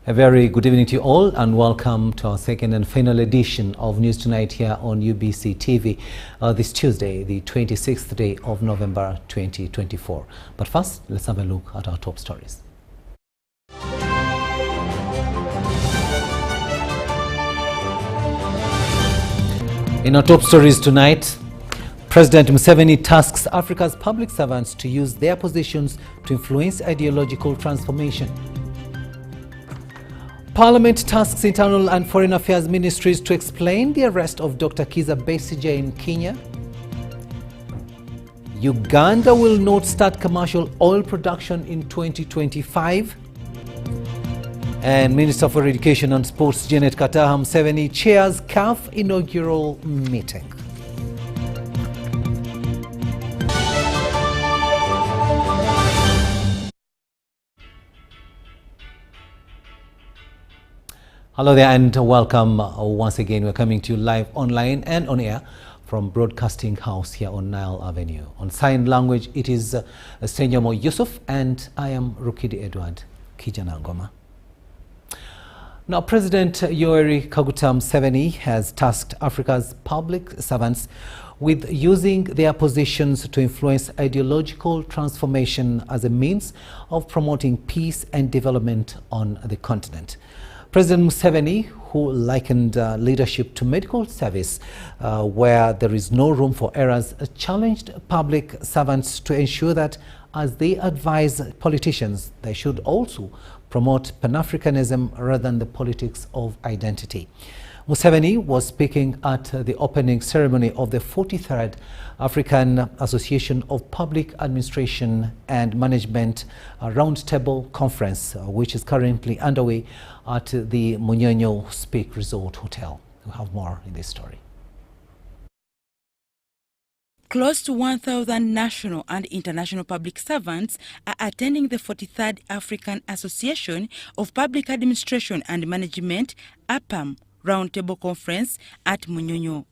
A very good evening to you all and welcome to our second and final edition of News Tonight here on UBC TV this Tuesday, the 26th day of November 2024. But first, let's have a look at our top stories. In our top stories tonight, President Museveni tasks Africa's public servants to use their positions to influence ideological transformation. Parliament tasks Internal and Foreign Affairs Ministries to explain the arrest of Dr. Kizza Besigye in Kenya. Uganda will not start commercial oil production in 2025. And Minister for Education and Sports Janet Kataha Museveni chairs CAF inaugural meeting. Hello there and welcome once again. We're coming to you live online and on air from Broadcasting House here on Nile Avenue. On sign language, it is Senyomo Yusuf and I am Rukidi Edward Kijanangoma. Now, President Yoweri Kaguta Museveni has tasked Africa's public servants with using their positions to influence ideological transformation as a means of promoting peace and development on the continent. President Museveni, who likened leadership to medical service where there is no room for errors, challenged public servants to ensure that as they advise politicians, they should also promote Pan-Africanism rather than the politics of identity. Museveni was speaking at the opening ceremony of the 43rd African Association of Public Administration and Management Roundtable Conference, which is currently underway at the Munyonyo Speak Resort Hotel. We'll have more in this story. Close to 1,000 national and international public servants are attending the 43rd African Association of Public Administration and Management (APAM) Roundtable Conference at Munyonyo.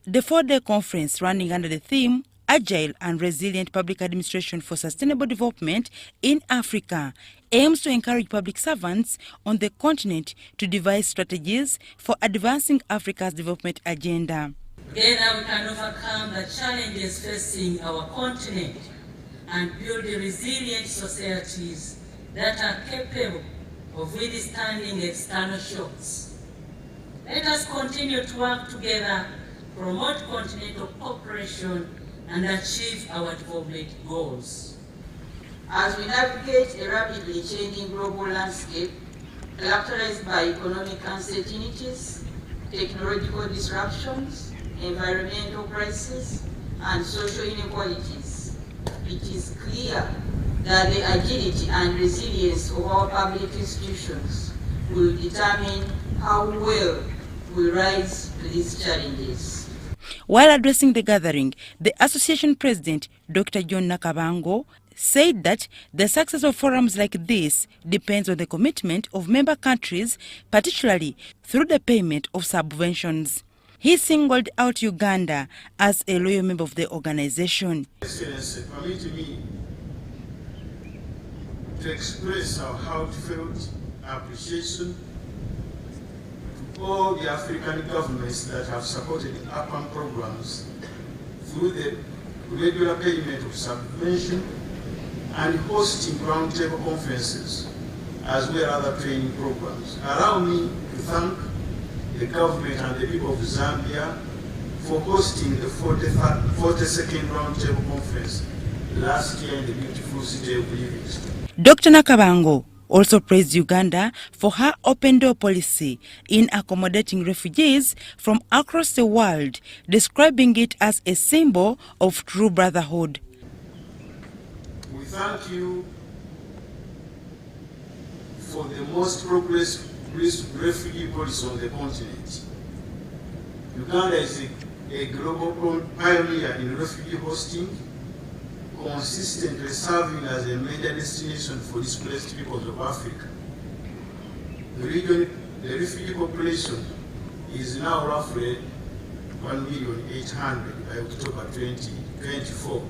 The four-day conference, running under the theme Agile and Resilient Public Administration for Sustainable Development in Africa, aims to encourage public servants on the continent to devise strategies for advancing Africa's development agenda. Together we can overcome the challenges facing our continent and build resilient societies that are capable of withstanding external shocks. Let us continue to work together, promote continental cooperation, and achieve our development goals. As we navigate a rapidly changing global landscape characterized by economic uncertainties, technological disruptions, environmental crises, and social inequalities, it is clear that the agility and resilience of our public institutions will determine how well we rise to these challenges. While addressing the gathering, the association president, Dr. John Nakabango, said that the success of forums like this depends on the commitment of member countries, particularly through the payment of subventions. He singled out Uganda as a loyal member of the organization. Excellency, permit me to express our heartfelt appreciation to all the African governments that have supported APAM programs through the regular payment of subvention and hosting roundtable conferences, as well as other training programs. Allow me to thank the government and the people of Zambia for hosting the 42nd Roundtable Conference last year in the beautiful city of Livingstone. Dr. Nakabango also praised Uganda for her open-door policy in accommodating refugees from across the world, describing it as a symbol of true brotherhood. We thank you for the most progressive refugee policy on the continent. Uganda is a global pioneer in refugee hosting, consistently serving as a major destination for displaced peoples of Africa. The refugee population is now roughly 1,800,000 by October 2024.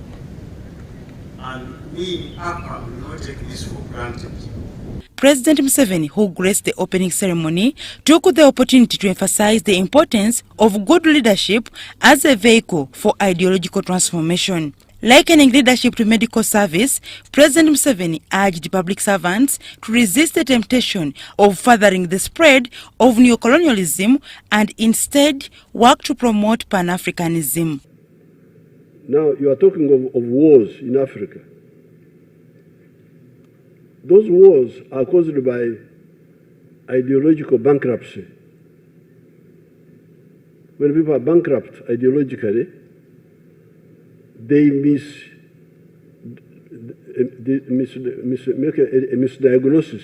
And we in APAM will not take this for granted. President Museveni, who graced the opening ceremony, took the opportunity to emphasize the importance of good leadership as a vehicle for ideological transformation. Likening leadership to medical service, President Museveni urged public servants to resist the temptation of furthering the spread of neocolonialism and instead work to promote Pan-Africanism. Now, you are talking of wars in Africa. Those wars are caused by ideological bankruptcy. When people are bankrupt ideologically, they make a misdiagnosis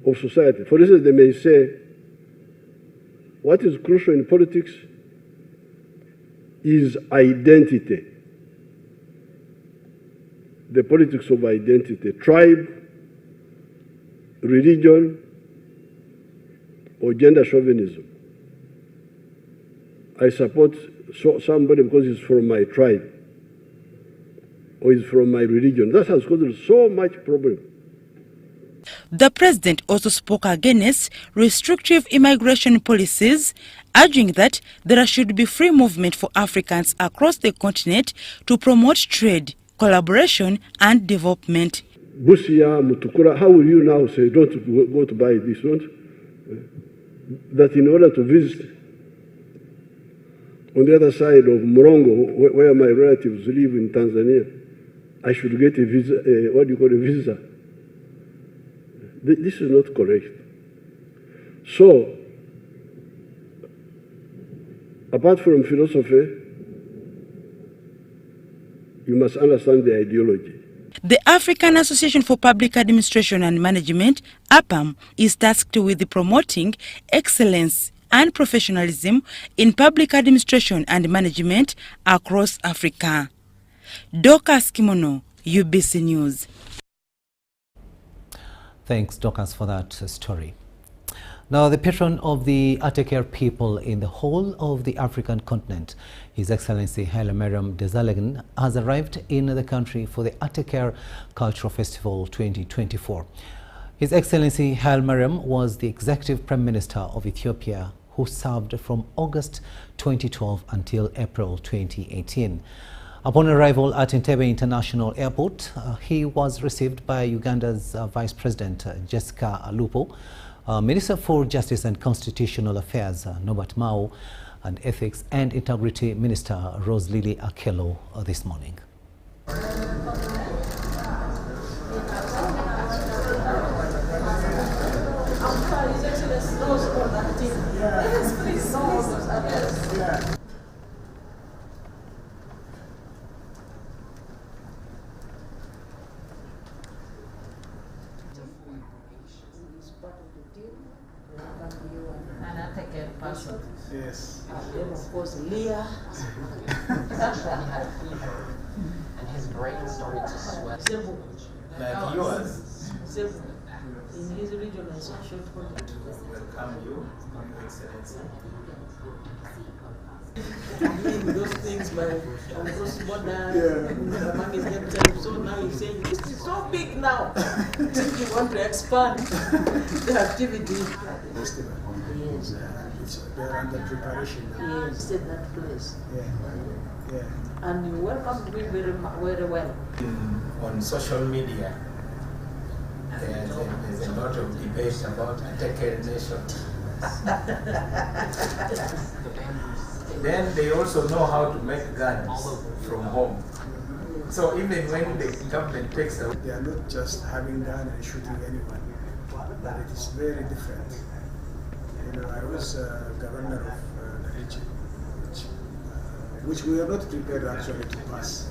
of society. For instance, they may say, what is crucial in politics is identity. The politics of identity, tribe, religion, or gender chauvinism. I support somebody because he's from my tribe or he's from my religion. That has caused so much problem. The president also spoke against restrictive immigration policies, urging that there should be free movement for Africans across the continent to promote trade, collaboration and development. Busia, Mutukura, how will you now say, don't go to buy this, don't? That in order to visit on the other side of Morongo, where my relatives live in Tanzania, I should get a visa, what do you call a visa? This is not correct. So, apart from philosophy, you must understand the ideology. The African Association for Public Administration and Management, APAM, is tasked with promoting excellence and professionalism in public administration and management across Africa. Dorcas Kimono, UBC News. Thanks, Dorcas, for that story. Now, the patron of the Ateker people in the whole of the African continent, His Excellency Haile Mariam Desalegn, has arrived in the country for the Ateker Cultural Festival 2024. His Excellency Haile Mariam was the Executive Prime Minister of Ethiopia, who served from August 2012 until April 2018. Upon arrival at Entebbe International Airport, he was received by Uganda's Vice President Jessica Alupo, Minister for Justice and Constitutional Affairs Norbert Mao, and Ethics and Integrity Minister Rose Lily Akello this morning. Yes. And then of course Leah. And his brain started to sweat. Several. Like yours. Several. In his region I saw short product. Welcome you, Your Excellency. Those things by of course Boda, among his name, so now he's saying this is so big now. You want to expand the activity. Yes. They're under preparation now. Yes, in that place. Yeah. And you welcomed me very well. On social media, there's a lot of debate about Ateker Nation. Then they also know how to make guns from home. So even when the government takes away, they are not just having gun and shooting anyone, but it is very different. You know, I was governor of the region, which we are not prepared actually to pass.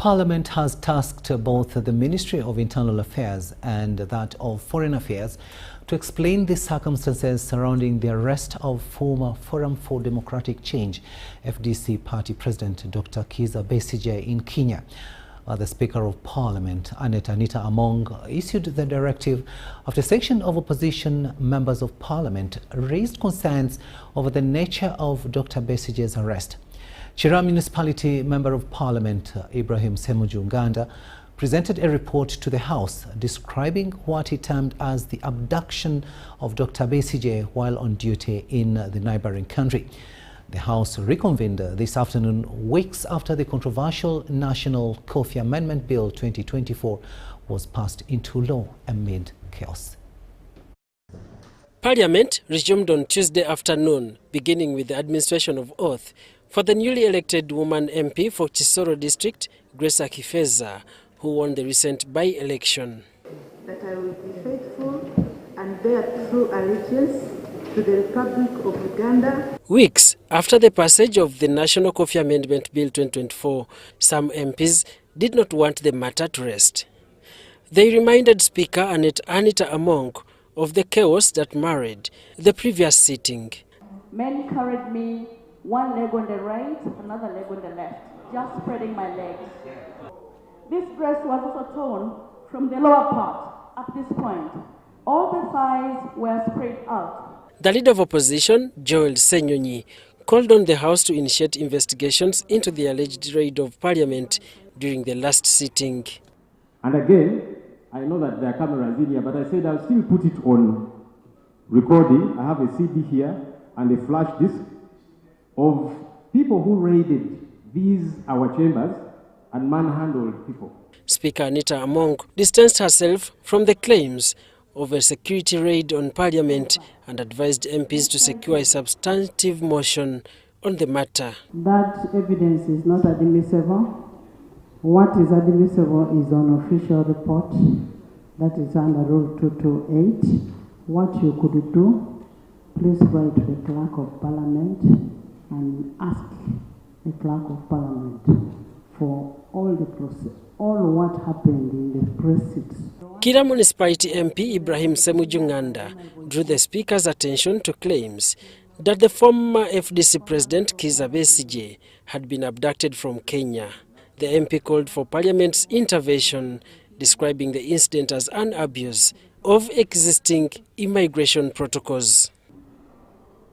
Parliament has tasked both the Ministry of Internal Affairs and that of Foreign Affairs to explain the circumstances surrounding the arrest of former Forum for Democratic Change FDC party president Dr. Kizza Besigye in Kenya. The Speaker of Parliament, Anita Among, issued the directive after a section of opposition members of Parliament raised concerns over the nature of Dr. Besigye's arrest. Chira Municipality Member of Parliament Ibrahim Ssemujju Nganda presented a report to the House describing what he termed as the abduction of Dr. Besigye while on duty in the neighboring country. The House reconvened this afternoon, weeks after the controversial National Coffee Amendment Bill 2024 was passed into law amid chaos. Parliament resumed on Tuesday afternoon, beginning with the administration of oath for the newly elected woman MP for Chisoro District, Grace Akifeza, who won the recent by-election. That I will be faithful and bear true allegiance to the Republic of Uganda. Weeks after the passage of the National Coffee Amendment Bill 2024, some MPs did not want the matter to rest. They reminded Speaker Anita Among of the chaos that marred the previous sitting. Men carried me, one leg on the right, another leg on the left, just spreading my legs. This dress was also torn from the lower part at this point. All the thighs were spread out. The leader of opposition, Joel Senyonyi, called on the House to initiate investigations into the alleged raid of Parliament during the last sitting. And again, I know that there are cameras in here, but I said I'll still put it on recording. I have a CD here and a flash disk of people who raided these our chambers and manhandled people. Speaker Anita Among distanced herself from the claims of a security raid on Parliament and advised MPs to secure a substantive motion on the matter. That evidence is not admissible. What is admissible is an official report that is under Rule 228. What you could do, please write to the Clerk of Parliament and ask the Clerk of Parliament for all what happened in the proceedings. Kira Municipality MP Ibrahim Ssemujju Nganda drew the Speaker's attention to claims that the former FDC President Kizza Besigye had been abducted from Kenya. The MP called for Parliament's intervention, describing the incident as an abuse of existing immigration protocols.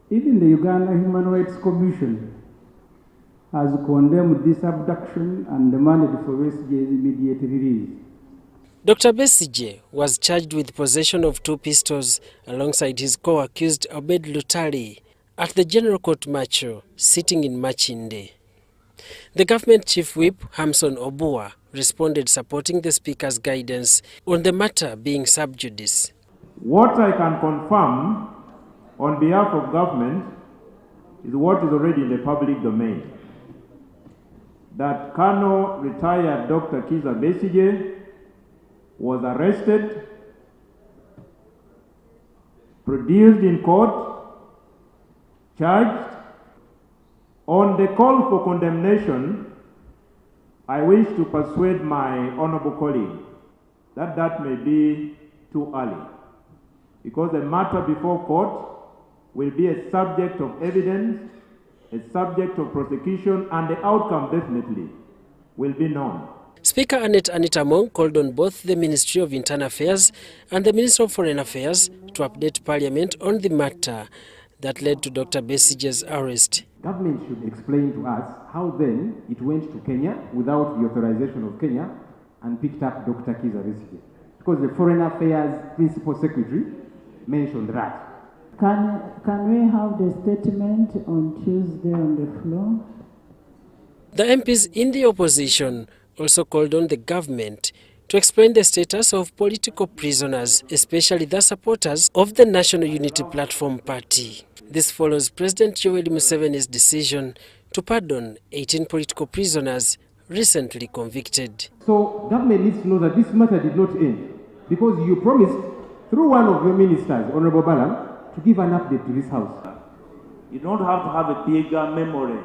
Even the Uganda Human Rights Commission has condemned this abduction and demanded for Besigye's immediate release. Dr. Besigye was charged with possession of 2 pistols alongside his co-accused Obed Lutali at the General Court Macho, sitting in Machinde. The government chief whip, Hamson Obua, responded supporting the Speaker's guidance on the matter being sub judice. What I can confirm on behalf of government is what is already in the public domain. That Colonel retired Dr. Kizza Besigye was arrested, produced in court, charged. On the call for condemnation, I wish to persuade my honorable colleague that that may be too early, because the matter before court will be a subject of evidence, a subject of prosecution, and the outcome definitely will be known. Speaker Anita Among called on both the Ministry of Internal Affairs and the Minister of Foreign Affairs to update Parliament on the matter that led to Dr. Besigye's arrest. Government should explain to us how then it went to Kenya without the authorization of Kenya and picked up Dr. Kizza Besigye, because the Foreign Affairs Principal Secretary mentioned that. Can we have the statement on Tuesday on the floor? The MPs in the opposition also called on the government to explain the status of political prisoners, especially the supporters of the National Unity Platform Party. This follows President Yoweri Museveni's decision to pardon 18 political prisoners recently convicted. So government needs to know that this matter did not end, because you promised through one of your ministers, Honorable Balam, to give an update to this house. You don't have to have a bigger memory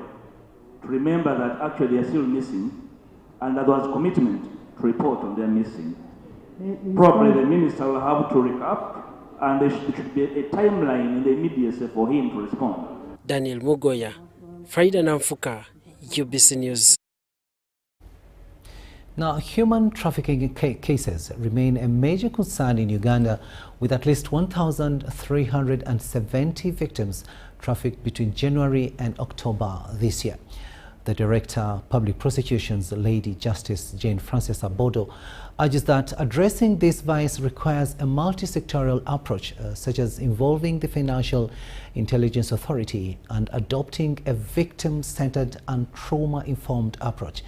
to remember that actually you're still missing and there was commitment to report on their missing. Probably the minister will have to recap, and there should be a timeline in the immediacy for him to respond. Daniel Mugoya, Frida Namfuka, UBC News. Now, human trafficking cases remain a major concern in Uganda, with at least 1,370 victims trafficked between January and October this year. The Director of Public Prosecutions, Lady Justice Jane Frances Boda, urges that addressing this vice requires a multi-sectoral approach, such as involving the Financial Intelligence Authority and adopting a victim-centered and trauma-informed approach.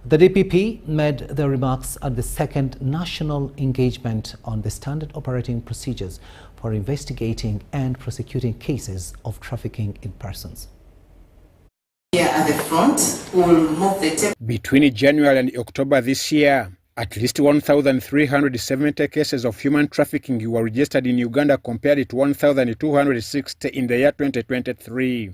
The DPP made the remarks at the second national engagement on the standard operating procedures for investigating and prosecuting cases of trafficking in persons. Here at the front, we'll move the tape. Between January and October this year, at least 1,370 cases of human trafficking were registered in Uganda compared to 1,260 in the year 2023.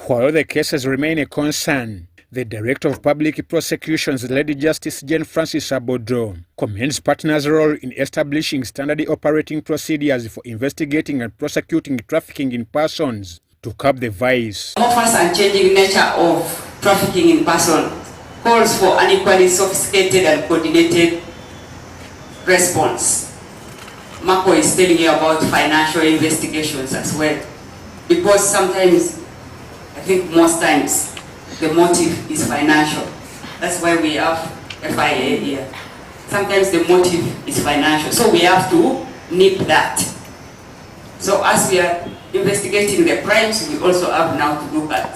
While the cases remain a concern, the Director of Public Prosecutions, Lady Justice Jane Frances Boda, commends partners' role in establishing standard operating procedures for investigating and prosecuting trafficking in persons to curb the vice. Morphous and changing nature of trafficking in person calls for an equally sophisticated and coordinated response. Marco is telling you about financial investigations as well, because sometimes, I think most times, the motive is financial. That's why we have FIA here. Sometimes the motive is financial, so we have to nip that. So as we are investigating the crimes, we also have now to look at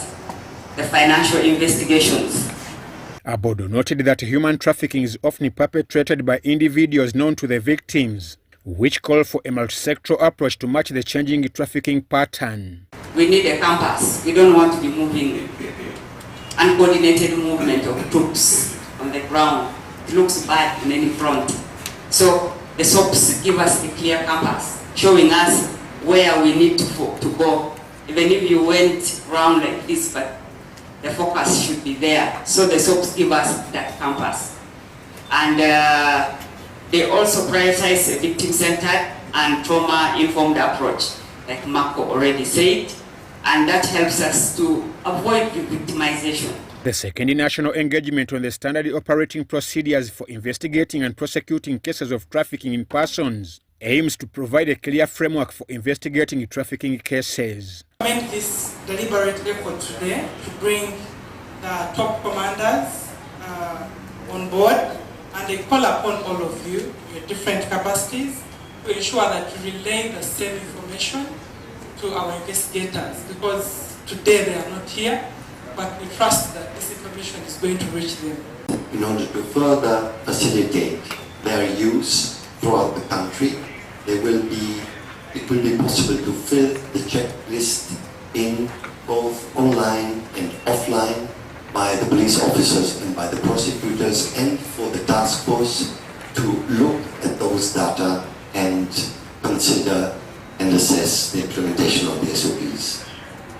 the financial investigations. Boda noted that human trafficking is often perpetrated by individuals known to the victims, which call for a multi-sectoral approach to match the changing trafficking pattern. We need a compass. We don't want to be moving uncoordinated movement of troops on the ground. It looks bad in any front. So the SOPs give us a clear compass, showing us where we need to go. Even if you went round like this, but the focus should be there. So the SOPs give us that compass. And they also prioritize a victim-centered and trauma-informed approach, like Marco already said. And that helps us to avoid victimization. The second national engagement on the standard operating procedures for investigating and prosecuting cases of trafficking in persons aims to provide a clear framework for investigating trafficking cases. I made this deliberate effort today to bring the top commanders on board, and I call upon all of you in different capacities to ensure that you relay the same information to our investigators, because today they are not here, but we trust that this information is going to reach them. In order to further facilitate their use throughout the country, it will be possible to fill the checklist in both online and offline by the police officers and by the prosecutors, and for the task force to look at those data and consider and assess the implementation of the SOPs.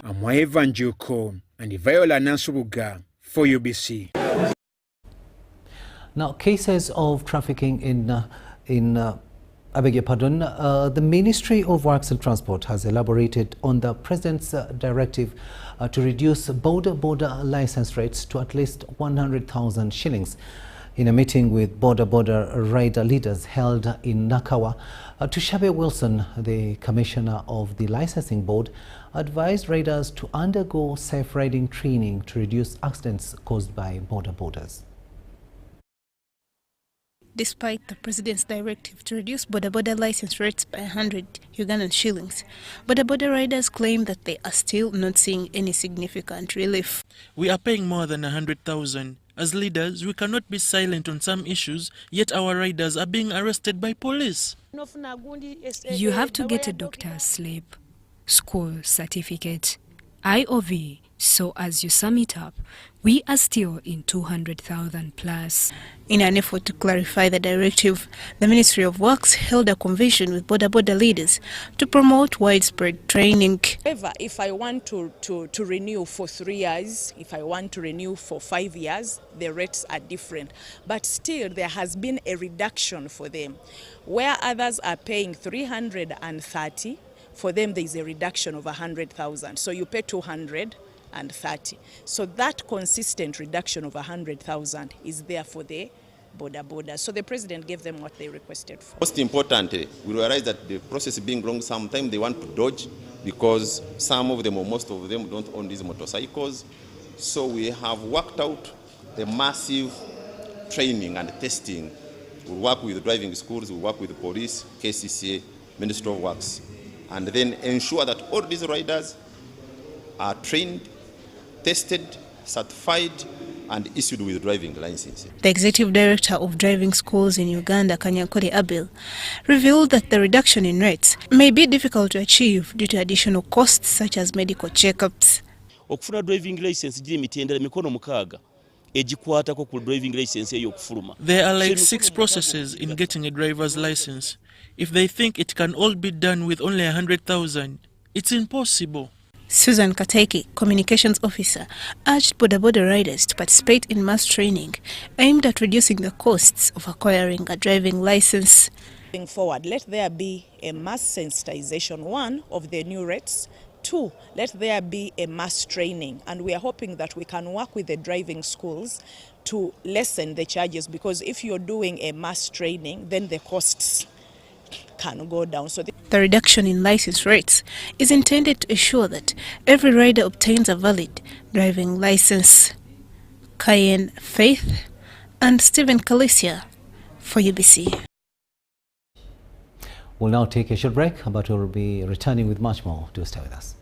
Amwaeva Njuko and Viola Nansubuga for UBC. Now, cases of trafficking the Ministry of Works and Transport has elaborated on the President's directive to reduce Boda license rates to at least 100,000 shillings. In a meeting with Boda rider leaders held in Nakawa, Tushabe Wilson, the Commissioner of the Licensing Board, advised riders to undergo safe riding training to reduce accidents caused by borders. Despite the President's directive to reduce Boda license rates by 100 Ugandan shillings, Boda riders claim that they are still not seeing any significant relief. We are paying more than 100,000. As leaders, we cannot be silent on some issues, yet our riders are being arrested by police. You have to get a doctor's slip, school certificate, IOV, So as you sum it up, we are still in 200,000 plus. In an effort to clarify the directive, the Ministry of Works held a convention with Boda leaders to promote widespread training. However, if I want to renew for 3 years, if I want to renew for 5 years, the rates are different. But still, there has been a reduction for them. Where others are paying 330, for them there is a reduction of 100,000. So you pay 230. So that consistent reduction of 100,000 is there for the Boda. So the president gave them what they requested for. Most importantly, we realize that the process being long, sometimes they want to dodge because some of them or most of them don't own these motorcycles. So we have worked out a massive training and testing. We work with driving schools, we work with the police, KCCA, Ministry of Works, and then ensure that all these riders are trained, tested, certified, and issued with driving licenses. The executive director of driving schools in Uganda, Kanyankole Abel, revealed that the reduction in rates may be difficult to achieve due to additional costs such as medical checkups. Okufuna driving license giri mitendera mikono mukaaga ejikwatako ku driving license eyo okufuluma. There are like 6 processes in getting a driver's license. If they think it can all be done with only 100,000, it's impossible. Susan Kateki, communications officer, urged Boda riders to participate in mass training aimed at reducing the costs of acquiring a driving license. Moving forward, let there be a mass sensitization, 1, of the new rates. 2, let there be a mass training, and we are hoping that we can work with the driving schools to lessen the charges, because if you're doing a mass training, then the costs can go down. So the reduction in license rates is intended to ensure that every rider obtains a valid driving license. Cayenne Faith and Stephen Kalicia for UBC. We'll now take a short break, but we'll be returning with much more. Do stay with us.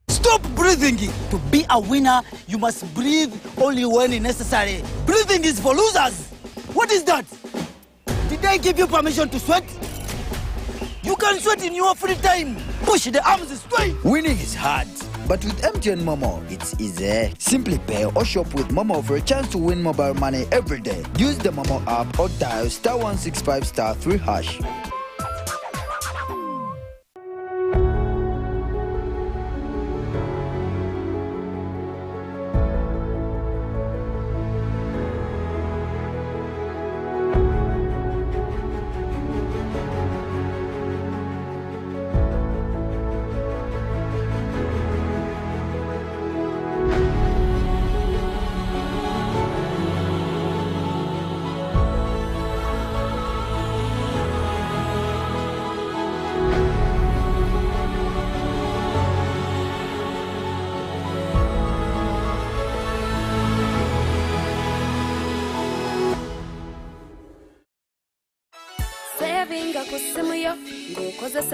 Stop breathing. To be a winner, you must breathe only when necessary. Breathing is for losers. What is that? Did I give you permission to sweat? You can sweat in your free time. Push the arms straight. Winning is hard, but with MTN Momo, it's easy. Simply pay or shop with Momo for a chance to win mobile money every day. Use the Momo app or dial *165*3#.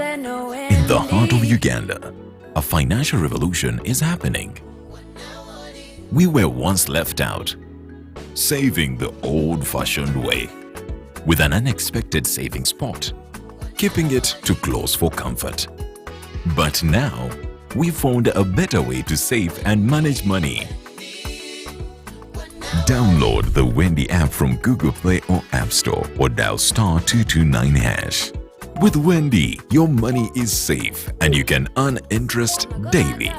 In the heart of Uganda, a financial revolution is happening. We were once left out, saving the old-fashioned way, with an unexpected savings pot, keeping it too close for comfort. But now, we found a better way to save and manage money. Download the Wendy app from Google Play or App Store or dial *229#. With Wendy, your money is safe and you can earn interest daily.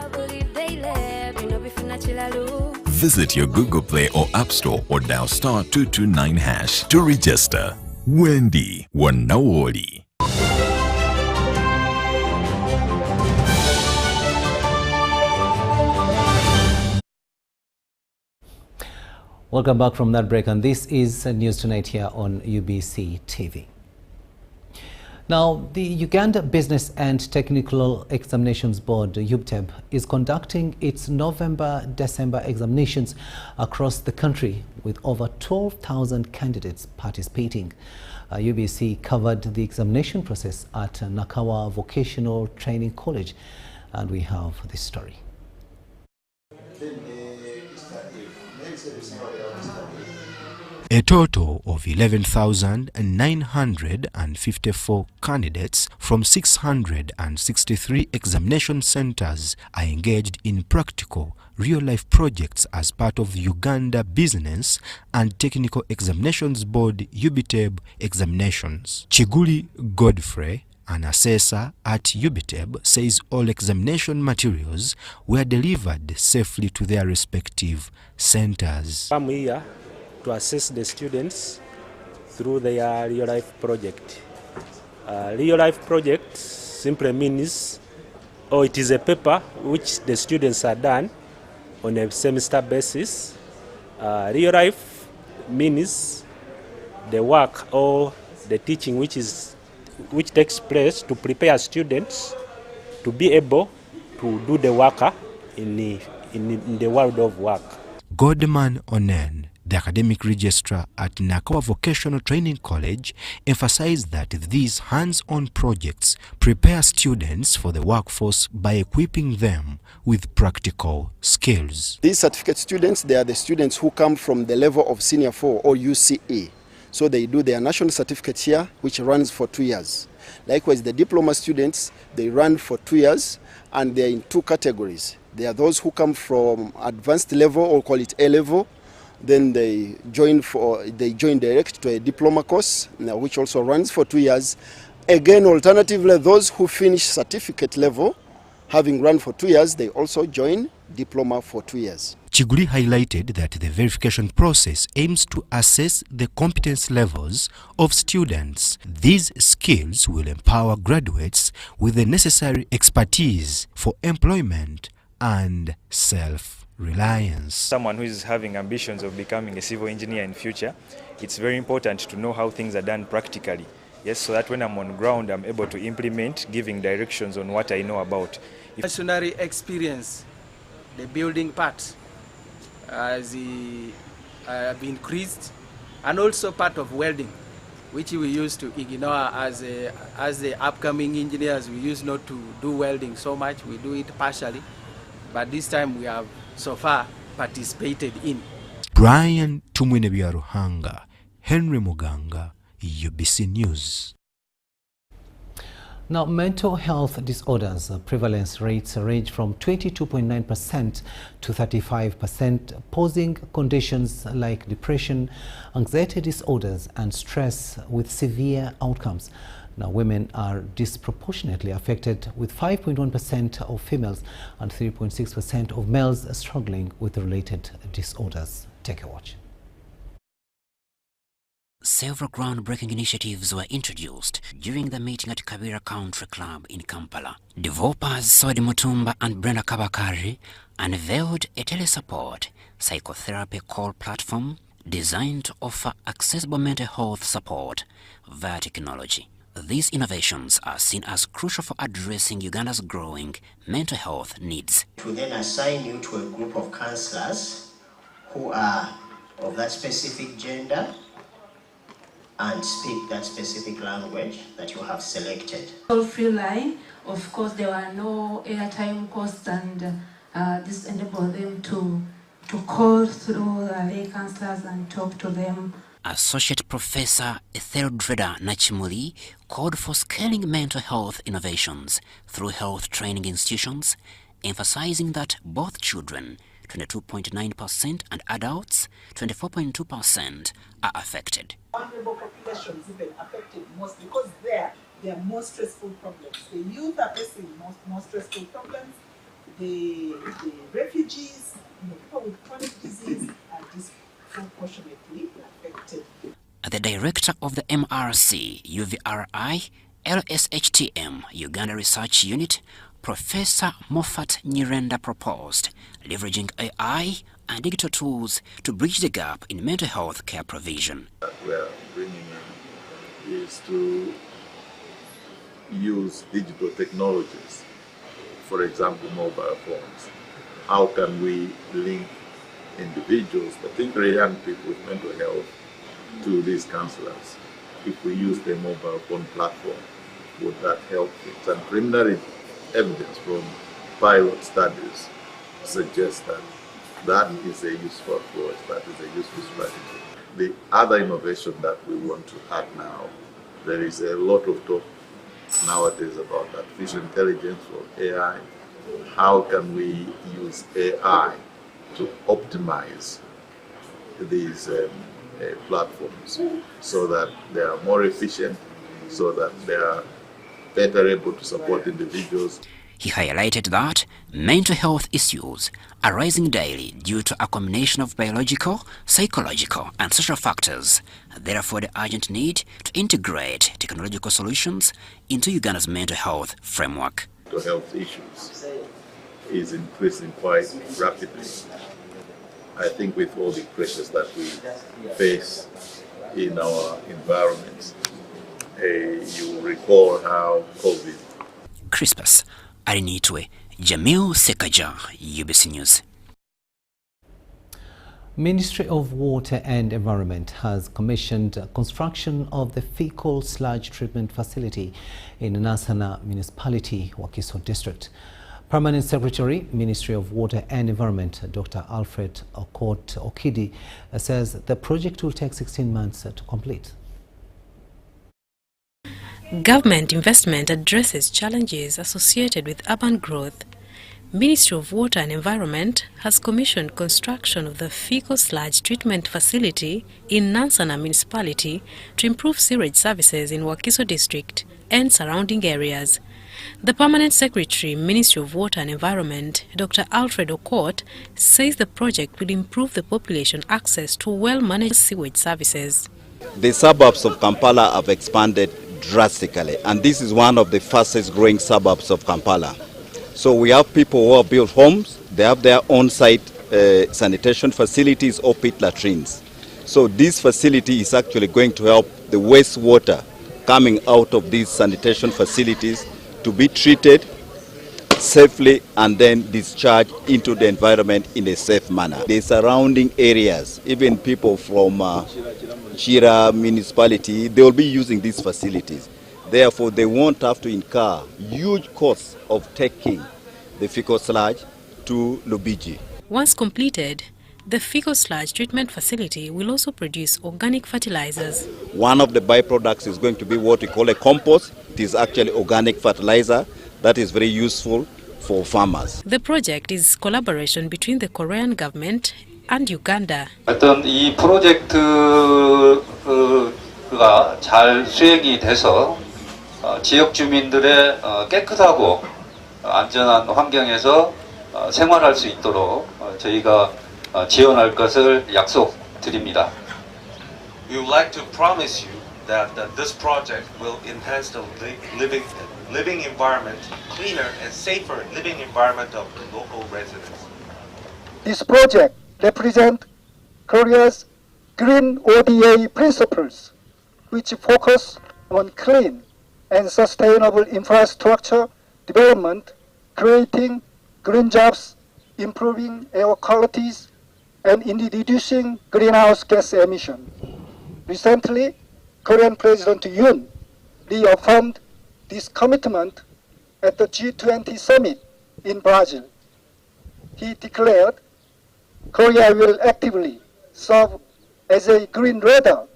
Visit your Google Play or App Store or dial *229# to register. Wendy Wanawoli. Welcome back from that break, and this is News Tonight here on UBC TV. Now, the Uganda Business and Technical Examinations Board, UBTEB, is conducting its November-December examinations across the country with over 12,000 candidates participating. UBC covered the examination process at Nakawa Vocational Training College, and we have this story. A total of 11,954 candidates from 663 examination centers are engaged in practical, real-life projects as part of the Uganda Business and Technical Examinations Board UBTEB examinations. Chiguli Godfrey, an assessor at UBTEB, says all examination materials were delivered safely to their respective centers. I'm here to assess the students through their real-life project. Real-life project simply means, it is a paper which the students are done on a semester basis. Real-life means the work or the teaching which takes place to prepare students to be able to do the work in the world of work. Godman Onen, the academic registrar at Nakawa Vocational Training College, emphasized that these hands-on projects prepare students for the workforce by equipping them with practical skills. These certificate students, they are the students who come from the level of Senior 4 or UCE. So they do their national certificate here, which runs for 2 years. Likewise, the diploma students, they run for 2 years, and they're in two categories. There are those who come from advanced level, or call it A level. Then they join direct to a diploma course, which also runs for 2 years. Again, alternatively, those who finish certificate level, having run for 2 years, they also join diploma for 2 years. Chiguli highlighted that the verification process aims to assess the competence levels of students. These skills will empower graduates with the necessary expertise for employment and self-reliance. Someone who is having ambitions of becoming a civil engineer in future, it's very important to know how things are done practically. Yes, so that when I'm on ground, I'm able to implement, giving directions on what I know about. Missionary experience, the building part has increased, and also part of welding, which we used to ignore as the upcoming engineers. We used not to do welding so much, we do it partially, but this time we have so far participated in. Brian Tumwinebiaruhanga, Henry Muganga, UBC News. Now, mental health disorders prevalence rates range from 22.9% to 35%, posing conditions like depression, anxiety disorders, and stress with severe outcomes. Now, women are disproportionately affected, with 5.1% of females and 3.6% of males struggling with related disorders. Take a watch. Several groundbreaking initiatives were introduced during the meeting at Kabira Country Club in Kampala. Developers Sodi Mutumba and Brenda Kabakari unveiled a telesupport psychotherapy call platform designed to offer accessible mental health support via technology. These innovations are seen as crucial for addressing Uganda's growing mental health needs. To then assign you to a group of counselors who are of that specific gender and speak that specific language that you have selected. Toll-free line, of course, there were no airtime costs, and this enabled them to call through lay counselors and talk to them. Associate Professor Etheldreda Nachimuli called for scaling mental health innovations through health training institutions, emphasizing that both children, 22.9%, and adults, 24.2%, are affected. Vulnerable populations even affected most because there are more stressful problems. The youth are facing more stressful problems. The refugees, people with chronic disease are disproportionately affected. The director of the MRC, UVRI, LSHTM, Uganda Research Unit, Professor Moffat Nyirenda proposed leveraging AI and digital tools to bridge the gap in mental health care provision. What we are bringing in is to use digital technologies, for example, mobile phones. How can we link individuals, particularly young people with mental health, to these counselors? If we use the mobile phone platform, would that help things? And preliminary evidence from pilot studies suggests that that is a useful approach, that is a useful strategy. the other innovation that we want to add now, there is a lot of talk nowadays about artificial intelligence or AI. How can we use AI to optimize these platforms so that they are more efficient, so that they are better able to support individuals? He highlighted that mental health issues are rising daily due to a combination of biological, psychological, and social factors. Therefore, the urgent need to integrate technological solutions into Uganda's mental health framework. Mental health issues is increasing quite rapidly. I think with all the pressures that we face in our environments, you recall how COVID. Crispus Arinitwe, Jamil Sekaja, UBC News. Ministry of Water and Environment has commissioned construction of the fecal sludge treatment facility in Nansana Municipality, Wakiso District. Permanent Secretary, Ministry of Water and Environment, Dr. Alfred Okidi, says the project will take 16 months to complete. Government investment addresses challenges associated with urban growth. Ministry of Water and Environment has commissioned construction of the fecal sludge treatment facility in Nansana Municipality to improve sewage services in Wakiso District and surrounding areas. The Permanent Secretary, Ministry of Water and Environment, Dr. Alfred Okot, says the project will improve the population access to well-managed sewage services. The suburbs of Kampala have expanded drastically, and this is one of the fastest growing suburbs of Kampala. So we have people who have built homes, they have their on-site sanitation facilities or pit latrines. So this facility is actually going to help the wastewater coming out of these sanitation facilities to be treated safely and then discharged into the environment in a safe manner. The surrounding areas, even people from Chira municipality, they will be using these facilities. Therefore, they won't have to incur huge costs of taking the fecal sludge to Lubiji. Once completed, the fecal sludge treatment facility will also produce organic fertilizers. One of the byproducts is going to be what we call a compost. It is actually organic fertilizer that is very useful for farmers. The project is collaboration between the Korean government and Uganda. 어떤 이 프로젝트가 잘 수행이 돼서 지역 주민들의 깨끗하고 안전한 환경에서 생활할 수 있도록 저희가 지원할 것을 약속드립니다. We would like to promise you that this project will enhance the living environment, cleaner and safer living environment of the local residents. This project represents Korea's Green ODA principles, which focus on clean and sustainable infrastructure development, creating green jobs, improving air qualities, and in reducing greenhouse gas emission. Recently, Korean President Yoon reaffirmed this commitment at the G20 summit in Brazil. He declared Korea will actively serve as a green radar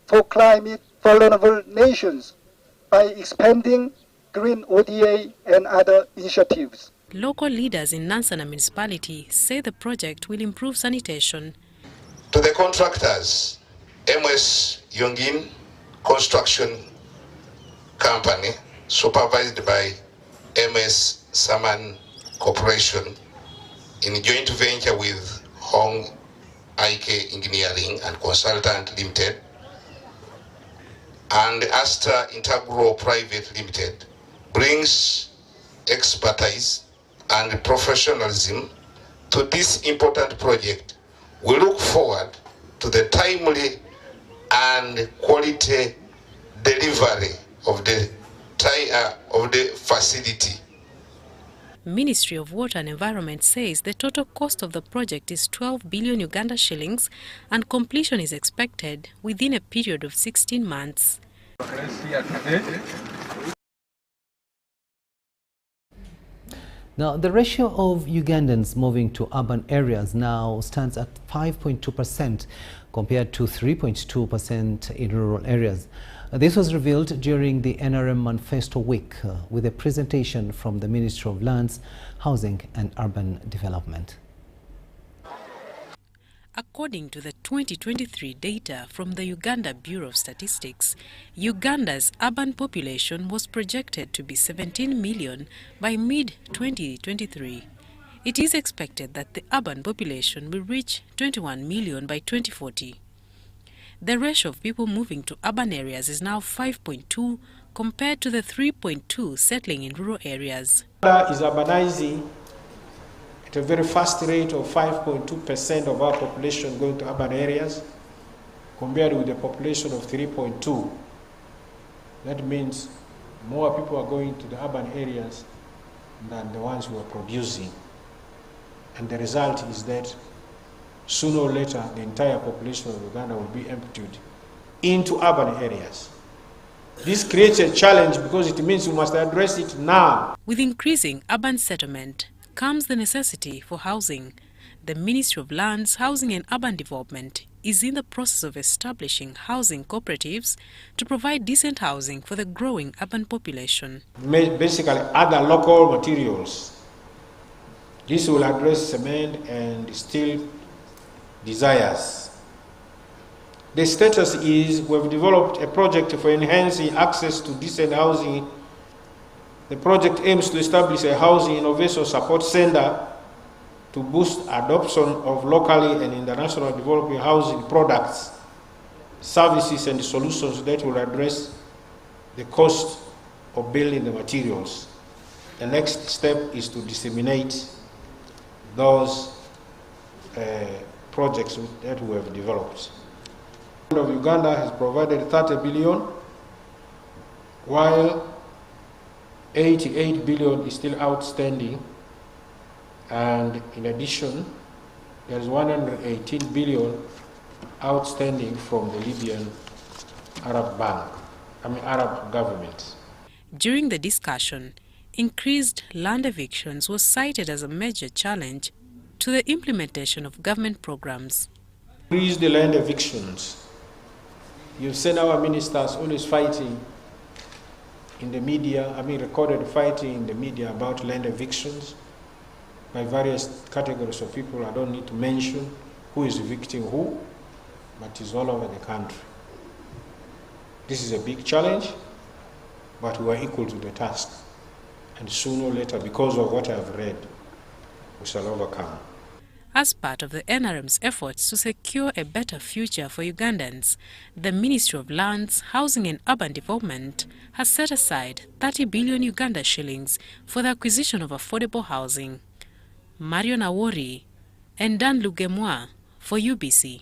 for climate vulnerable nations by expanding Green ODA and other initiatives. Local leaders in Nansana Municipality say the project will improve sanitation. To the contractors, MS Yongin Construction Company, supervised by MS Saman Corporation, in joint venture with Hong IK Engineering and Consultant Limited, and Astra Integral Private Limited, brings expertise and professionalism to this important project. We look forward to the timely and quality delivery of the facility. Ministry of Water and Environment says the total cost of the project is 12 billion Uganda shillings and completion is expected within a period of 16 months. Now, the ratio of Ugandans moving to urban areas now stands at 5.2%, compared to 3.2% in rural areas. This was revealed during the NRM Manifesto Week with a presentation from the Ministry of Lands, Housing and Urban Development. According to the 2023 data from the Uganda Bureau of Statistics, Uganda's urban population was projected to be 17 million by mid-2023. It is expected that the urban population will reach 21 million by 2040. The ratio of people moving to urban areas is now 5.2 compared to the 3.2 settling in rural areas. Boda is urbanizing at a very fast rate of 5.2% of our population going to urban areas, compared with the population of 3.2. That means more people are going to the urban areas than the ones who are producing. And the result is that sooner or later, the entire population of Uganda will be emptied into urban areas. This creates a challenge because it means we must address it now. With increasing urban settlement comes the necessity for housing. The Ministry of Lands, Housing and Urban Development is in the process of establishing housing cooperatives to provide decent housing for the growing urban population. Basically, other local materials. This will address cement and steel desires. The status is we've developed a project for enhancing access to decent housing. The project aims to establish a housing innovation support center to boost adoption of locally and international developing housing products, services and solutions that will address the cost of building the materials. The next step is to disseminate those projects that we have developed. The government of Uganda has provided 30 billion, while 88 billion is still outstanding, and in addition, there is 118 billion outstanding from the Libyan Arab government. During the discussion, increased land evictions was cited as a major challenge to the implementation of government programs. Increase the land evictions. You've seen our ministers always fighting in the media, recorded fighting in the media about land evictions by various categories of people. I don't need to mention who is evicting who, but it's all over the country. This is a big challenge, but we are equal to the task. And sooner or later, because of what I have read, we shall overcome. As part of the NRM's efforts to secure a better future for Ugandans, the Ministry of Lands, Housing and Urban Development has set aside 30 billion Uganda shillings for the acquisition of affordable housing. Mario Nawori and Dan Lugemwa for UBC.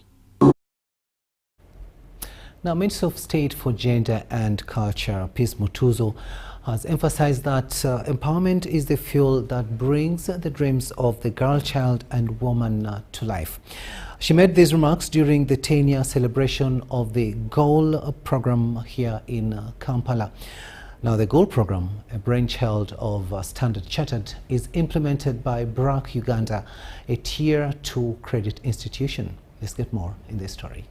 Now, Minister of State for Gender and Culture, Peace Mutuzo, has emphasized that empowerment is the fuel that brings the dreams of the girl child and woman to life. She made these remarks during the 10-year celebration of the GOAL program here in Kampala. Now, the GOAL program, a brainchild of Standard Chartered, is implemented by BRAC Uganda, a Tier 2 credit institution. Let's get more in this story.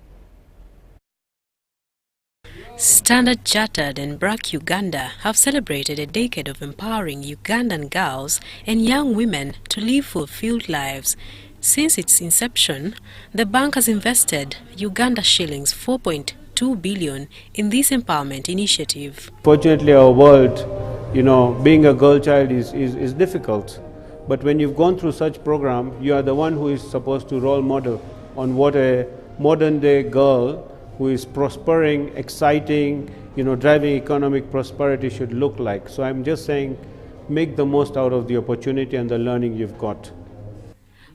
Standard Chartered and BRAC Uganda have celebrated a decade of empowering Ugandan girls and young women to live fulfilled lives. Since its inception, the bank has invested Uganda shillings 4.2 billion in this empowerment initiative. Fortunately, our world, being a girl child is difficult. But when you've gone through such program, you are the one who is supposed to role model on what a modern day girl who is prospering, exciting, driving economic prosperity should look like. So I'm just saying, make the most out of the opportunity and the learning you've got.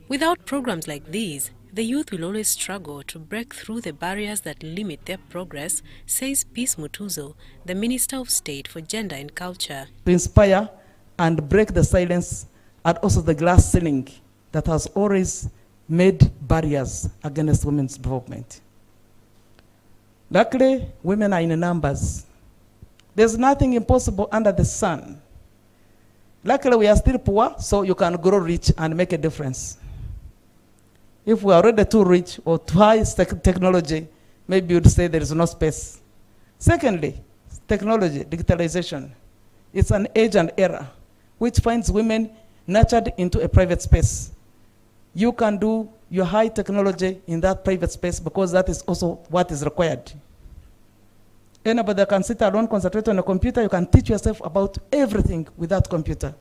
Without programs like these, the youth will always struggle to break through the barriers that limit their progress, says Peace Mutuzo, the Minister of State for Gender and Culture. To inspire and break the silence and also the glass ceiling that has always made barriers against women's development. Luckily, women are in numbers. There's nothing impossible under the sun. Luckily, we are still poor, so you can grow rich and make a difference. If we are already too rich or too high technology, maybe you'd say there is no space. Secondly, technology, digitalization. It's an age and era which finds women nurtured into a private space. You can do your high technology in that private space because that is also what is required. Anybody that can sit alone, concentrate on a computer, you can teach yourself about everything with that computer.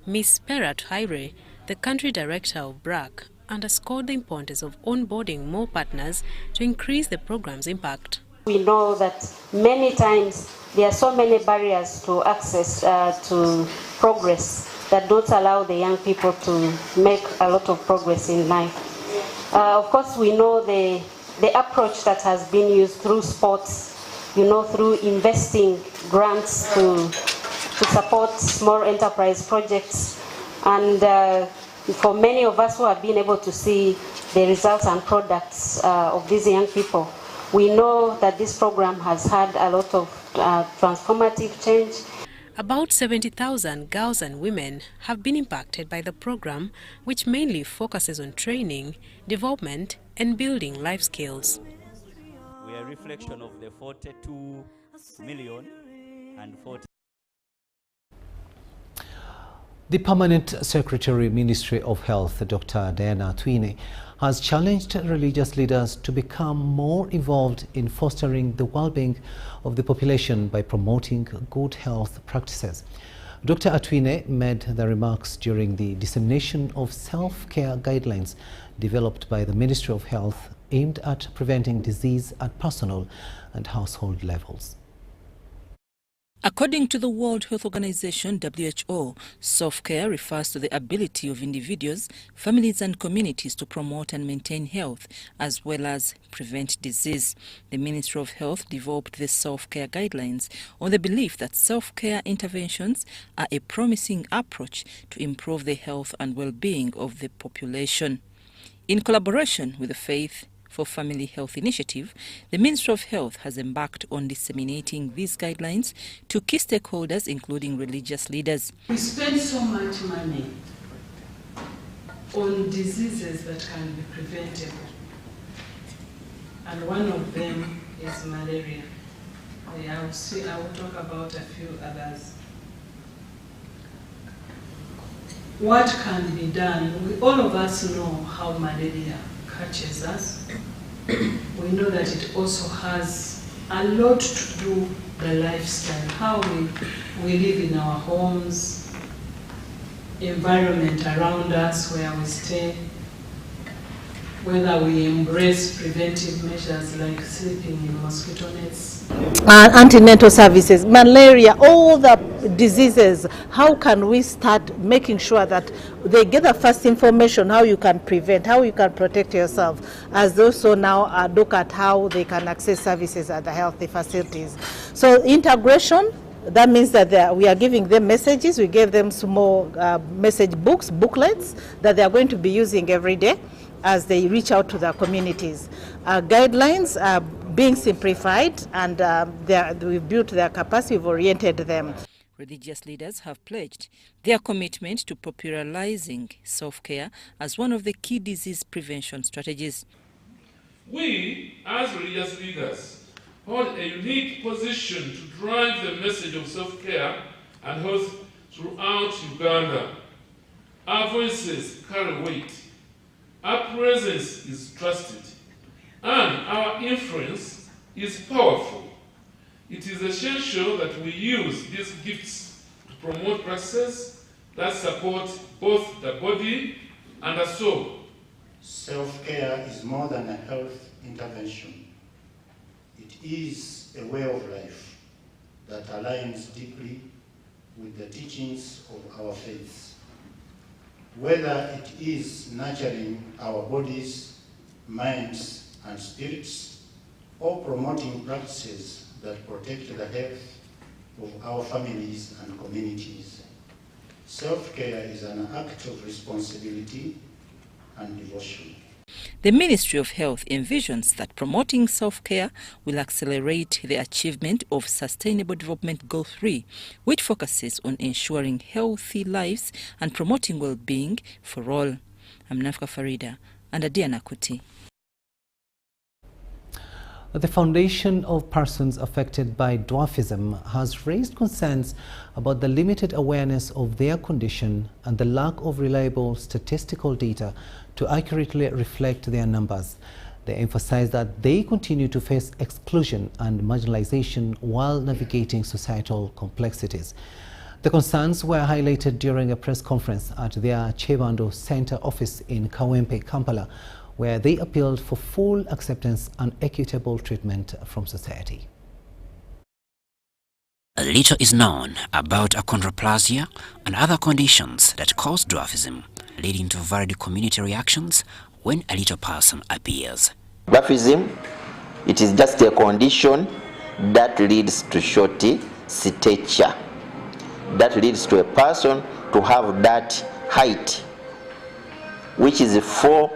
Ms. Perat Haire, the country director of BRAC, underscored the importance of onboarding more partners to increase the program's impact. We know that many times there are so many barriers to access to progress that don't allow the young people to make a lot of progress in life. Of course, we know the approach that has been used through sports, through investing grants to support small enterprise projects. And for many of us who have been able to see the results and products of these young people, we know that this program has had a lot of transformative change. About 70,000 girls and women have been impacted by the program, which mainly focuses on training, development and building life skills. We are a reflection of the 42 million and 40. The Permanent Secretary, Ministry of Health, Dr. Diana Twine, has challenged religious leaders to become more involved in fostering the well-being of the population by promoting good health practices. Dr. Atwine made the remarks during the dissemination of self-care guidelines developed by the Ministry of Health aimed at preventing disease at personal and household levels. According to the World Health Organization, WHO, self-care refers to the ability of individuals, families and communities to promote and maintain health as well as prevent disease. The Ministry of Health developed the self-care guidelines on the belief that self-care interventions are a promising approach to improve the health and well-being of the population. In collaboration with the Faith for Family Health Initiative, the Ministry of Health has embarked on disseminating these guidelines to key stakeholders, including religious leaders. We spend so much money on diseases that can be preventable, and one of them is malaria. I will talk about a few others. What can be done? All of us know how malaria catches us. We know that it also has a lot to do with the lifestyle, how we live in our homes, environment around us where we stay, whether we embrace preventive measures like sleeping in mosquito nets. Antenatal services, malaria, all the diseases, how can we start making sure that they get the first information, how you can prevent, how you can protect yourself, as also now look at how they can access services at the healthy facilities. So integration, that means that we are giving them messages, we gave them small message booklets that they are going to be using every day as they reach out to their communities. Guidelines are being simplified, and we've built their capacity, we've oriented them. Religious leaders have pledged their commitment to popularizing self-care as one of the key disease prevention strategies. We, as religious leaders, hold a unique position to drive the message of self-care and health throughout Uganda. Our voices carry weight. Our presence is trusted, and our influence is powerful. It is essential that we use these gifts to promote practices that support both the body and the soul. Self-care is more than a health intervention. It is a way of life that aligns deeply with the teachings of our faith. Whether it is nurturing our bodies, minds, and spirits, or promoting practices that protect the health of our families and communities. Self-care is an act of responsibility and devotion. The Ministry of Health envisions that promoting self-care will accelerate the achievement of Sustainable Development Goal 3, which focuses on ensuring healthy lives and promoting well-being for all. I'm Nafka Farida, under Diana Kuti. The Foundation of Persons Affected by Dwarfism has raised concerns about the limited awareness of their condition and the lack of reliable statistical data to accurately reflect their numbers. They emphasize that they continue to face exclusion and marginalization while navigating societal complexities. The concerns were highlighted during a press conference at their Chebando Center office in Kawempe, Kampala, where they appealed for full acceptance and equitable treatment from society. Little is known about achondroplasia and other conditions that cause dwarfism, leading to varied community reactions when a little person appears. Dwarfism, it is just a condition that leads to short stature, that leads to a person to have that height, which is 4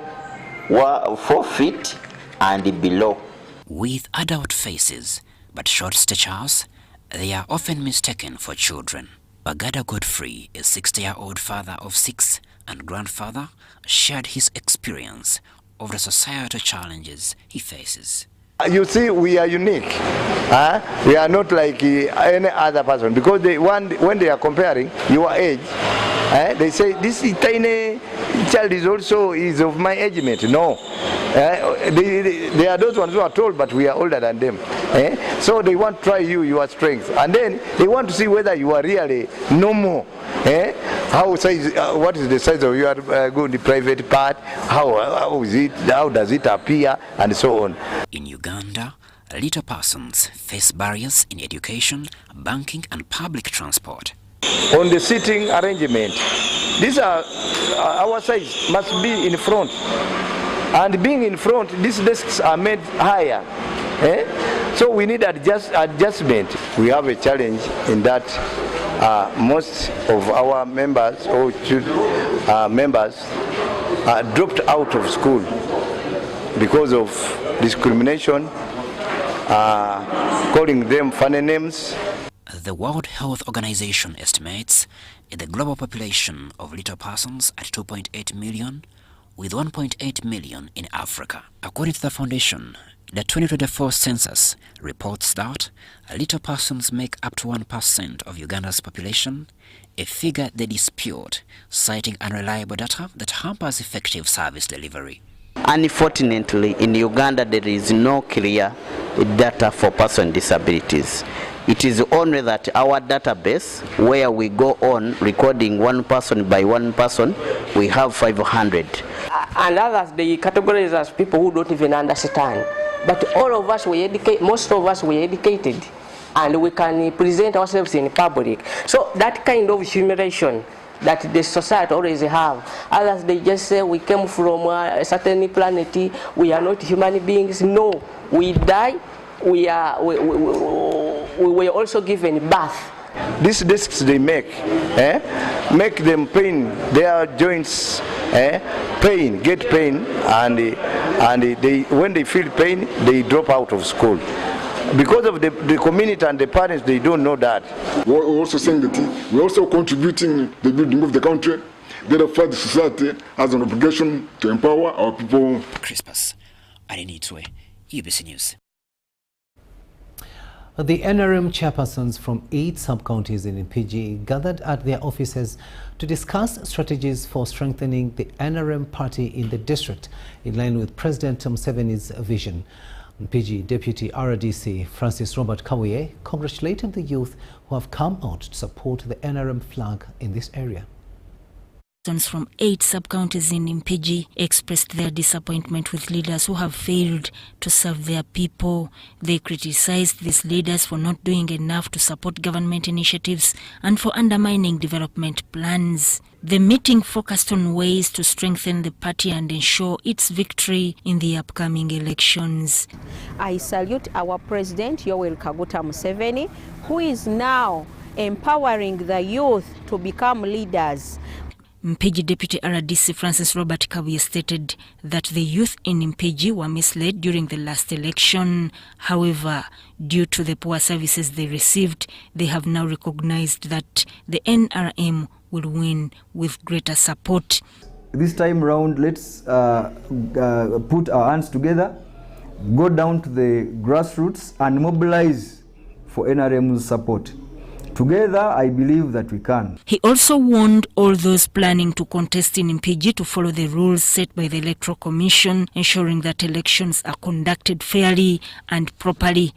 feet and below. With adult faces but short statures, they are often mistaken for children. Bagada Godfrey, a 60-year-old father of 6 and grandfather, shared his experience of the societal challenges he faces. You see, we are unique. We are not like any other person, because when they are comparing your age, they say this tiny child is also of my age mate. No, they are those ones who are told, but we are older than them. So they want to try your strength, and then they want to see whether you are really normal. What is the size of your good private part? How is it? How does it appear? And so on. In Uganda, little persons face barriers in education, banking, and public transport. On the seating arrangement, these are our size must be in front, and being in front, these desks are made higher. So we need adjustment. We have a challenge in that most of our members or members dropped out of school because of discrimination, calling them funny names. The World Health Organization estimates the global population of little persons at 2.8 million, with 1.8 million in Africa. According to the foundation, the 2024 census reports that little persons make up to 1% of Uganda's population, a figure they dispute, citing unreliable data that hampers effective service delivery. Unfortunately, in Uganda, there is no clear data for person with disabilities. It is only that our database, where we go on recording one person by one person, we have 500. And others, they categorize as people who don't even understand. But all of us, most of us, were educated, and we can present ourselves in public. So that kind of humiliation that the society always have. Others, they just say we came from a certain planet, we are not human beings. No, we die, we were also given birth. These discs they make them pain, their joints get pain, and when they feel pain, they drop out of school. Because of the community and the parents, they don't know that. We're also saying that we're also contributing the building of the country. Therefore, the society has an obligation to empower our people. Crispus, Adenitwe, UBC News. The NRM chairpersons from 8 sub-counties in Mpigi gathered at their offices to discuss strategies for strengthening the NRM party in the district, in line with President Museveni's vision. Mpigi Deputy RDC Francis Robert Kawiye congratulated the youth who have come out to support the NRM flag in this area. From 8 sub-counties in Mpigi expressed their disappointment with leaders who have failed to serve their people. They criticized these leaders for not doing enough to support government initiatives and for undermining development plans. The meeting focused on ways to strengthen the party and ensure its victory in the upcoming elections. I salute our President Yoweri Kaguta Museveni, who is now empowering the youth to become leaders. Mpigi Deputy RDC Francis Robert Kawiye stated that the youth in Mpigi were misled during the last election. However, due to the poor services they received, they have now recognized that the NRM will win with greater support. this time round, let's put our hands together, go down to the grassroots and mobilize for NRM's support. Together, I believe that we can. He also warned all those planning to contest in MPG to follow the rules set by the Electoral Commission, ensuring that elections are conducted fairly and properly.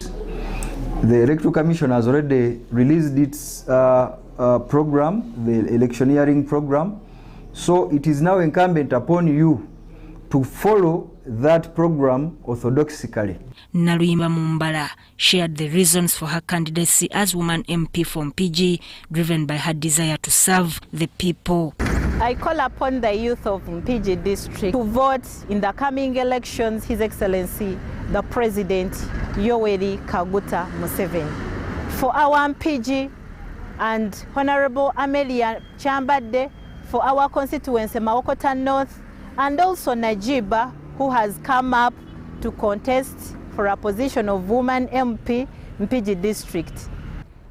The Electoral Commission has already released its program, the electioneering program. So it is now incumbent upon you to follow that program orthodoxically. Naluimba Mumbala shared the reasons for her candidacy as woman MP from PG, driven by her desire to serve the people. I call upon the youth of Mpigi district to vote in the coming elections His Excellency, the President Yoweri Kaguta Museveni. For our Mpigi and Honorable Amelia Chambade, for our constituency Mawokota North, and also Najiba, who has come up to contest for a position of woman MP, Mpigi district.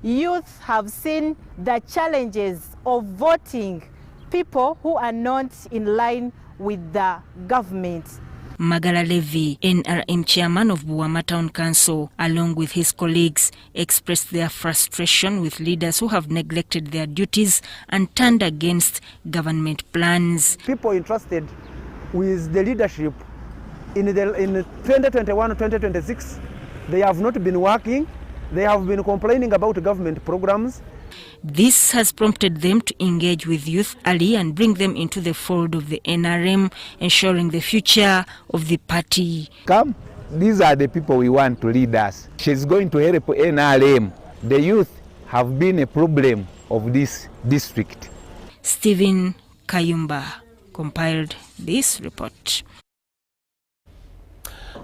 Youth have seen the challenges of voting people who are not in line with the government. Magala Levy, NRM chairman of Buwama Town Council, along with his colleagues, expressed their frustration with leaders who have neglected their duties and turned against government plans. People entrusted with the leadership in 2021-2026, they have not been working. They have been complaining about government programs. This has prompted them to engage with youth early and bring them into the fold of the NRM, ensuring the future of the party. Come, these are the people we want to lead us. She's going to help NRM. The youth have been a problem of this district. Stephen Kayumba compiled this report.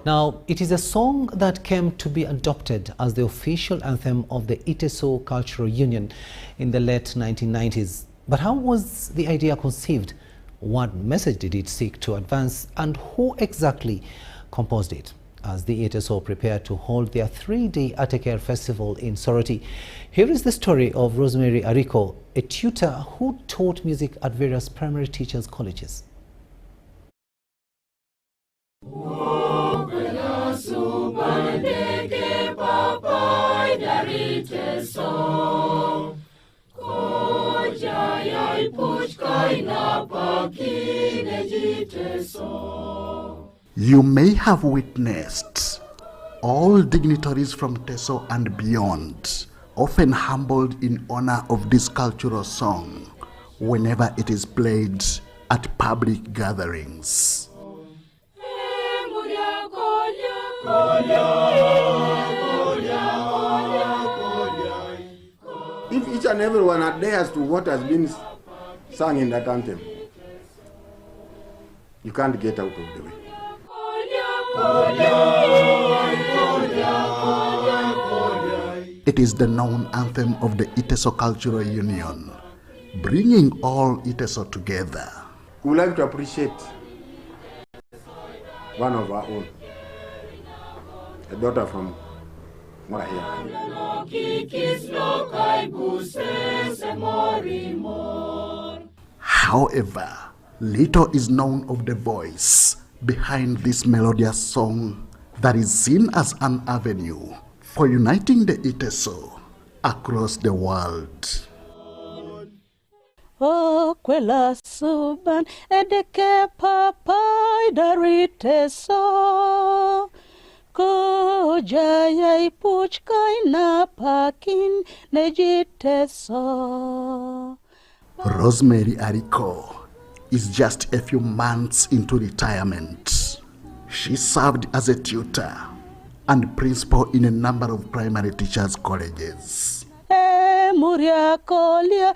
Now, it is a song that came to be adopted as the official anthem of the Iteso Cultural Union in the late 1990s. But how was the idea conceived? What message did it seek to advance, and who exactly composed it? As the Iteso prepare to hold their 3-day Atekere festival in Soroti, here is the story of Rosemary Ariko, a tutor who taught music at various primary teachers' colleges. You may have witnessed all dignitaries from Teso and beyond, often humbled in honor of this cultural song whenever it is played at public gatherings. If each and everyone adheres to what has been sung in that anthem, you can't get out of the way. It is the known anthem of the Iteso Cultural Union, bringing all Iteso together. We would like to appreciate one of our own, a daughter from Morahia. However, little is known of the voice behind this melodious song that is seen as an avenue for uniting the Iteso across the world. Oh, quella suban edeke papai dariteso ko jaya puchkai na pakin nejiteso. Rosemary Ariko is just a few months into retirement. She served as a tutor and principal in a number of primary teachers' colleges. Muria kolia,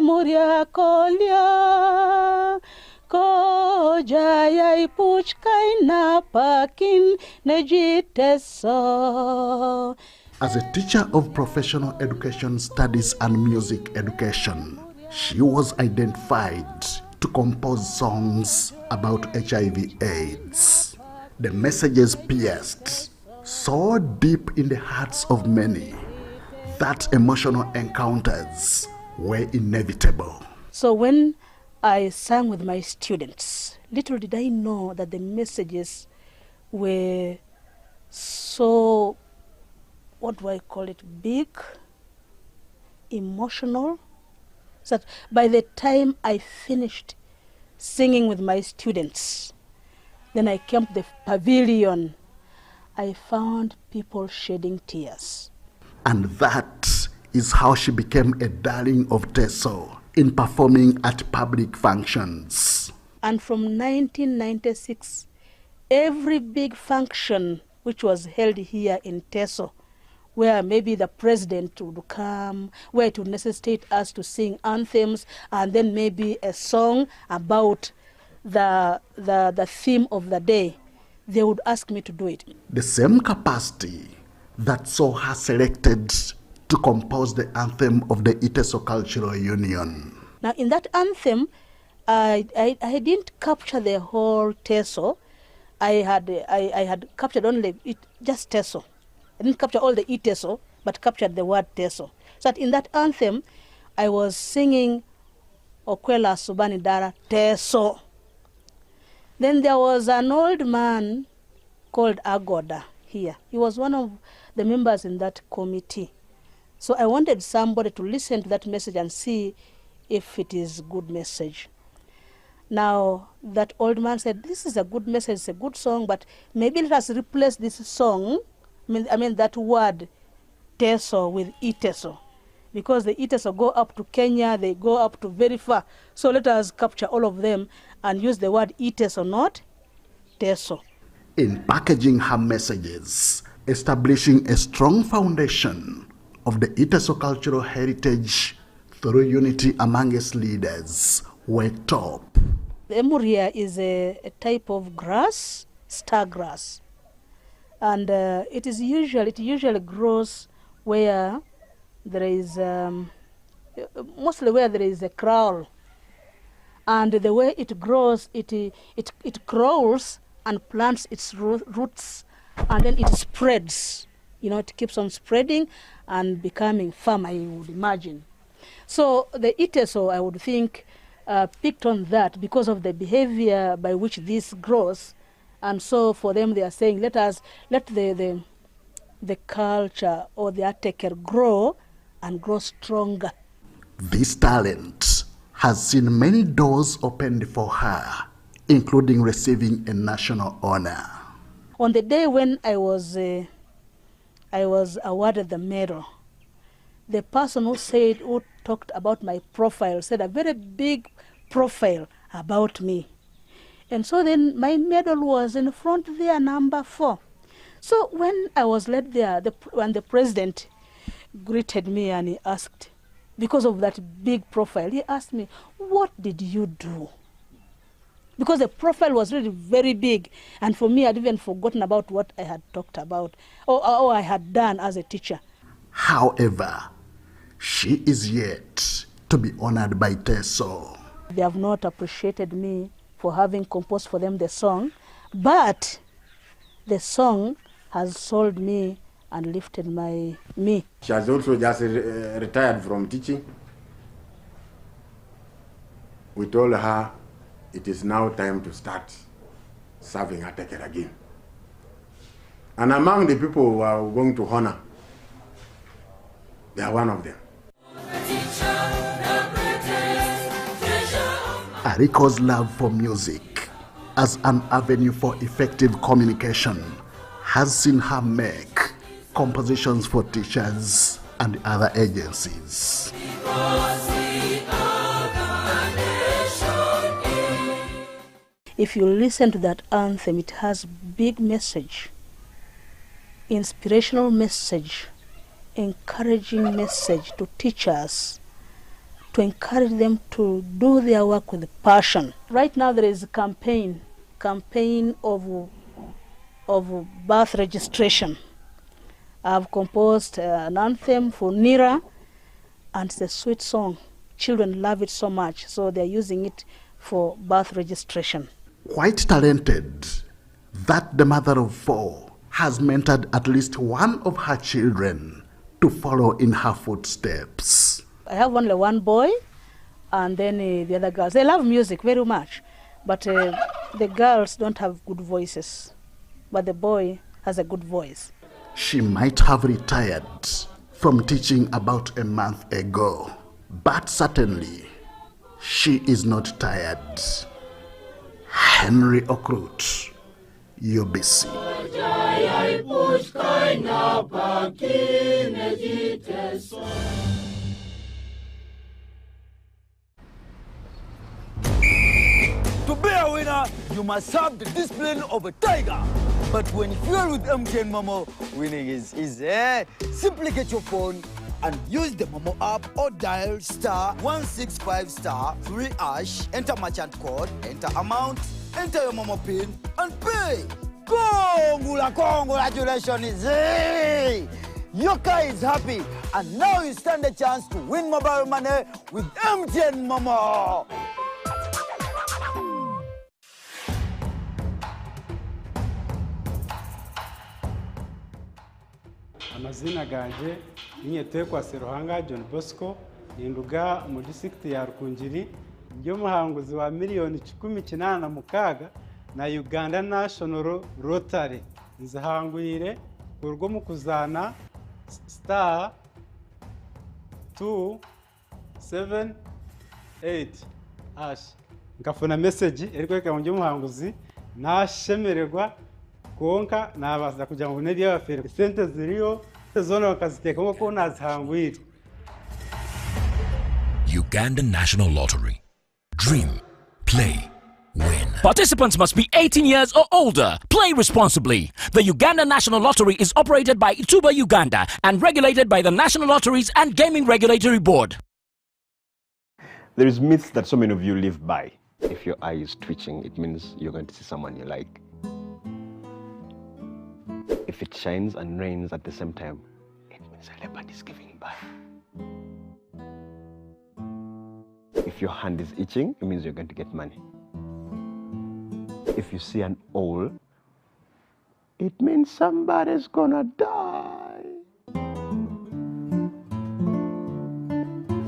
muria kolia, ko jaya ipuchkai na pakin nejiteso. As a teacher of professional education studies and music education, she was identified to compose songs about HIV/AIDS. The messages pierced so deep in the hearts of many that emotional encounters were inevitable. So when I sang with my students. Little did I know that the messages were so, what do I call it, big, emotional, so that by the time I finished singing with my students, then I came to the pavilion, I found people shedding tears. And that is how she became a darling of Teso in performing at public functions. And from 1996, every big function which was held here in Teso, where maybe the president would come, where it would necessitate us to sing anthems, and then maybe a song about the theme of the day, they would ask me to do it. The same capacity that saw her selected to compose the anthem of the Iteso Cultural Union. Now in that anthem, I didn't capture the whole Teso. I had captured only just Teso. I didn't capture all the Iteso, but captured the word Teso. So that in that anthem, I was singing Okwela Subani Dara Teso. Then there was an old man called Agoda here. He was one of the members in that committee. So I wanted somebody to listen to that message and see if it is a good message. Now, that old man said, this is a good message, it's a good song, but maybe let us replace this song, I mean that word, Teso, with Iteso. Because the Iteso go up to Kenya, they go up to very far. So let us capture all of them and use the word Iteso, not Teso. In packaging her messages, establishing a strong foundation of the Iteso cultural heritage through unity among its leaders were top. The emuria is a type of grass, star grass. And it usually grows where there is, mostly where there is a kraal. And the way it grows, it crawls and plants its roots, and then it spreads. You know, it keeps on spreading and becoming firm, I would imagine. So the Iteso, I would think, picked on that because of the behavior by which this grows. And so for them, they are saying, let the culture or the article grow and grow stronger. This talent has seen many doors opened for her, including receiving a national honor. On the day when I was awarded the medal, the person who talked about my profile said a very big profile about me. And so then my medal was in front there, number 4. So when I was led there, when the president greeted me and he asked, because of that big profile, he asked me, what did you do? Because the profile was really very big. And for me, I'd even forgotten about what I had talked about or I had done as a teacher. However, she is yet to be honored by Teso. They have not appreciated me for having composed for them the song, but the song has sold me and lifted me. She has also just retired from teaching. We told her it is now time to start serving her ticket again. And among the people who are going to honor, they are one of them. Ariko's love for music as an avenue for effective communication has seen her make compositions for teachers and other agencies. If you listen to that anthem, it has big message, inspirational message, encouraging message to teachers, to encourage them to do their work with passion. Right now there is a campaign of birth registration. I've composed an anthem for Nira, and it's a sweet song. Children love it so much, so they're using it for birth registration. Quite talented, that the mother of 4 has mentored at least one of her children to follow in her footsteps. I have only one boy, and then the other girls. They love music very much, but the girls don't have good voices, but the boy has a good voice. She might have retired from teaching about a month ago, but certainly she is not tired. Henry Okrut, UBC. To be a winner, you must have the discipline of a tiger. But when fueled with MTN Momo, winning is easy. Simply get your phone and use the Momo app or dial *165*3#, enter merchant code, enter amount, enter your Momo PIN, and pay. Congratulations! Your car is happy, and now you stand a chance to win mobile money with MTN Momo. Amazina ganje Inyetekwa Seruhanga John Bosco ninduga mu district ya Rukungiri byo muhanguzi wa miliyoni 18 na Uganda National Rotary nzahangwire urwo mu kuzana *278# ngafuna message erikweka mu byo muhanguzi nashemererwa konka nabaza kugira ngo nedi y'abafere sente ziriyo zone bakaziteka nko nazihangwira. Uganda National Lottery. Dream, play, win. Participants must be 18 years or older. Play responsibly. The Uganda National Lottery is operated by Ituba Uganda and regulated by the National Lotteries and Gaming Regulatory Board. There is myths that so many of you live by. If your eye is twitching, it means you're going to see someone you like. If it shines and rains at the same time, it means a leopard is giving birth. If your hand is itching, it means you're going to get money. If you see an owl, it means somebody's gonna die.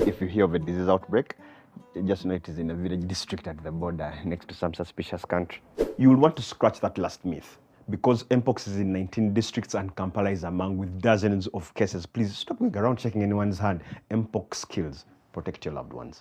If you hear of a disease outbreak, just know it is in a village district at the border next to some suspicious country. You will want to scratch that last myth. Because Mpox is in 19 districts and Kampala is among with dozens of cases. Please stop going around checking anyone's hand. Mpox kills. Protect your loved ones.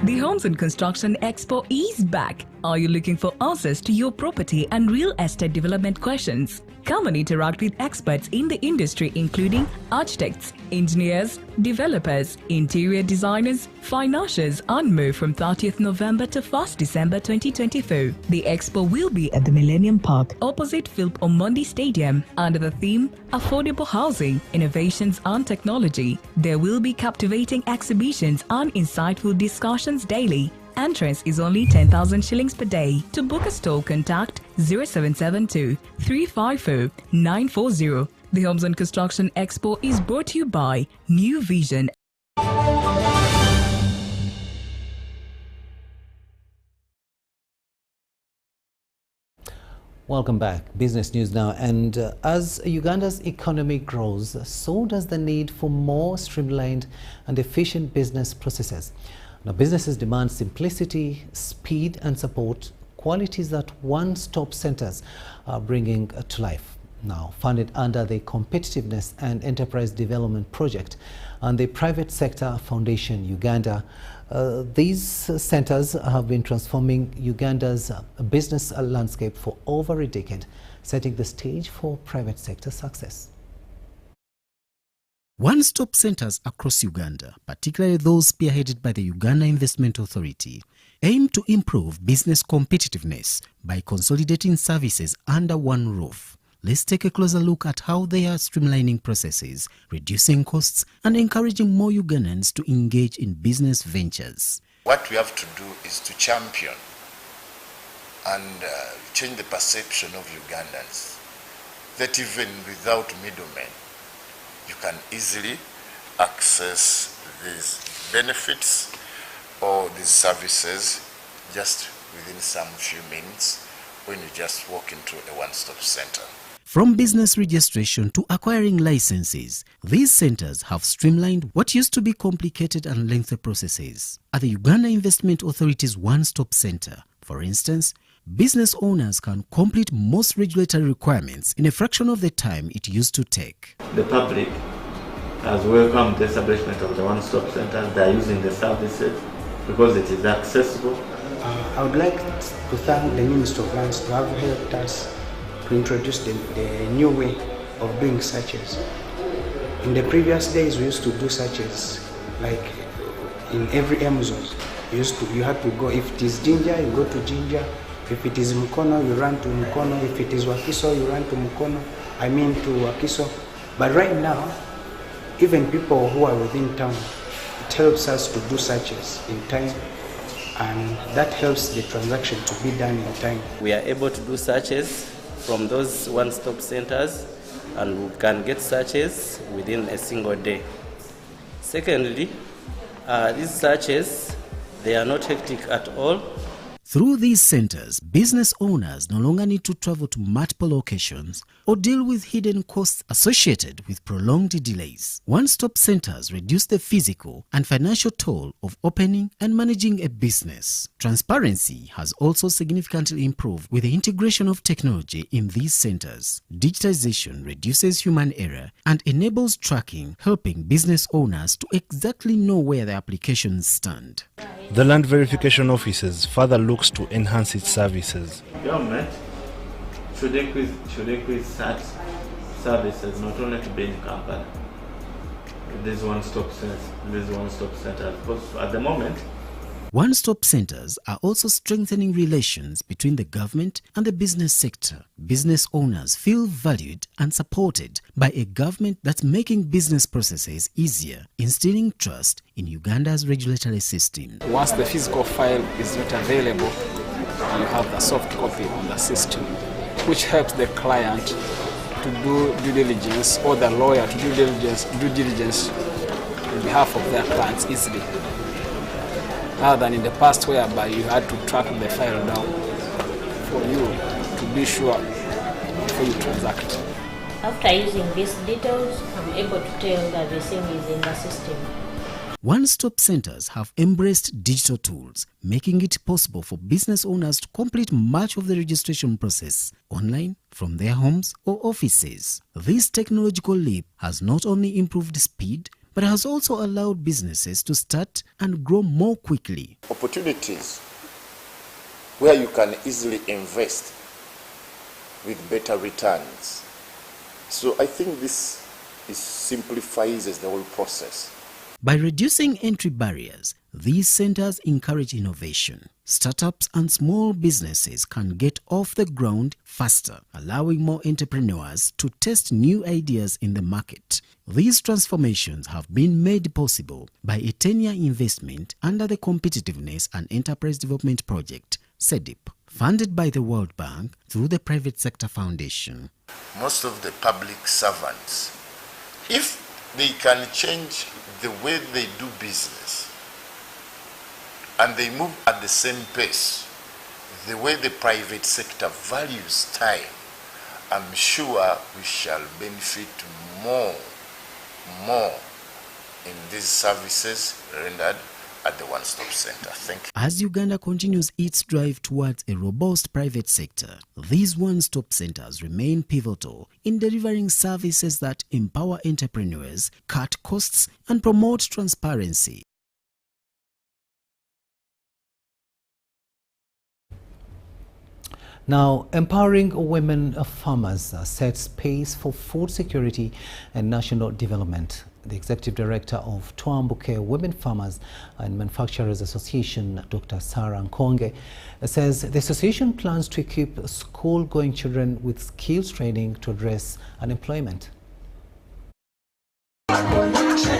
The Homes and Construction Expo is back. Are you looking for answers to your property and real estate development questions? Come and interact with experts in the industry including architects, engineers, developers, interior designers, financiers and more from 30th November to 1st December 2024. The expo will be at the Millennium Park opposite Philip Omondi Stadium under the theme Affordable Housing, Innovations and Technology. There will be captivating exhibitions and insightful discussions daily. Entrance is only 10,000 shillings per day. To book a stall, contact 0772 354 940. The Homes and Construction Expo is brought to you by New Vision. Welcome back. Business news now. And as Uganda's economy grows, so does the need for more streamlined and efficient business processes. Now, businesses demand simplicity, speed and support, qualities that one-stop centers are bringing to life. Now, funded under the Competitiveness and Enterprise Development Project and the Private Sector Foundation Uganda, these centers have been transforming Uganda's business landscape for over a decade, setting the stage for private sector success. One-stop centers across Uganda, particularly those spearheaded by the Uganda Investment Authority, aim to improve business competitiveness by consolidating services under one roof. Let's take a closer look at how they are streamlining processes, reducing costs, and encouraging more Ugandans to engage in business ventures. What we have to do is to champion and change the perception of Ugandans that even without middlemen, you can easily access these benefits or these services just within some few minutes when you just walk into a one-stop center. From business registration to acquiring licenses, these centers have streamlined what used to be complicated and lengthy processes. At the Uganda Investment Authority's one-stop center, for instance, business owners can complete most regulatory requirements in a fraction of the time it used to take. The public has welcomed the establishment of the one-stop center. They are using the services because it is accessible. I would like to thank the Minister of Lands to have helped us to introduce the new way of doing searches. In the previous days, we used to do searches like in every Amazon. You had to go, if it is Jinja, you go to Jinja. If it is Mukono, you run to Mukono. If it is Wakiso, you run to Mukono. To Wakiso. But right now, even people who are within town, it helps us to do searches in time, and that helps the transaction to be done in time. We are able to do searches from those one-stop centers, and we can get searches within a single day. Secondly, these searches, they are not hectic at all. Through these centers, business owners no longer need to travel to multiple locations or deal with hidden costs associated with prolonged delays. One-stop centers reduce the physical and financial toll of opening and managing a business. Transparency has also significantly improved with the integration of technology in these centers. Digitization reduces human error and enables tracking, helping business owners to exactly know where their applications stand. The Land Verification Offices further looks to enhance its services. Government should increase such services, not only to be in Kampala. These one-stop centers, because at the moment, one-stop centers are also strengthening relations between the government and the business sector. Business owners feel valued and supported by a government that's making business processes easier, instilling trust in Uganda's regulatory system. Once the physical file is not available, you have the soft copy on the system, which helps the client to do due diligence, or the lawyer to do diligence on behalf of their clients easily, rather than in the past whereby you had to track the file down for you to be sure before you transact. After using these details, I'm able to tell that the same is in the system. One-stop centers have embraced digital tools, making it possible for business owners to complete much of the registration process online from their homes or offices. This technological leap has not only improved speed, but has also allowed businesses to start and grow more quickly. Opportunities where you can easily invest with better returns. So I think this simplifies the whole process. By reducing entry barriers, these centers encourage innovation. Startups and small businesses can get off the ground faster, allowing more entrepreneurs to test new ideas in the market. These transformations have been made possible by a 10-year investment under the Competitiveness and Enterprise Development Project, CEDIP, funded by the World Bank through the Private Sector Foundation. Most of the public servants, if they can change the way they do business and they move at the same pace, the way the private sector values time, I'm sure we shall benefit more in these services rendered at the one-stop center. Thank you. As Uganda continues its drive towards a robust private sector, these one-stop centers remain pivotal in delivering services that empower entrepreneurs, cut costs, and promote transparency. Now, empowering women farmers sets pace for food security and national development. The Executive Director of Twambuke Women Farmers and Manufacturers Association, Dr. Sarah Nkonge, says the association plans to equip school-going children with skills training to address unemployment.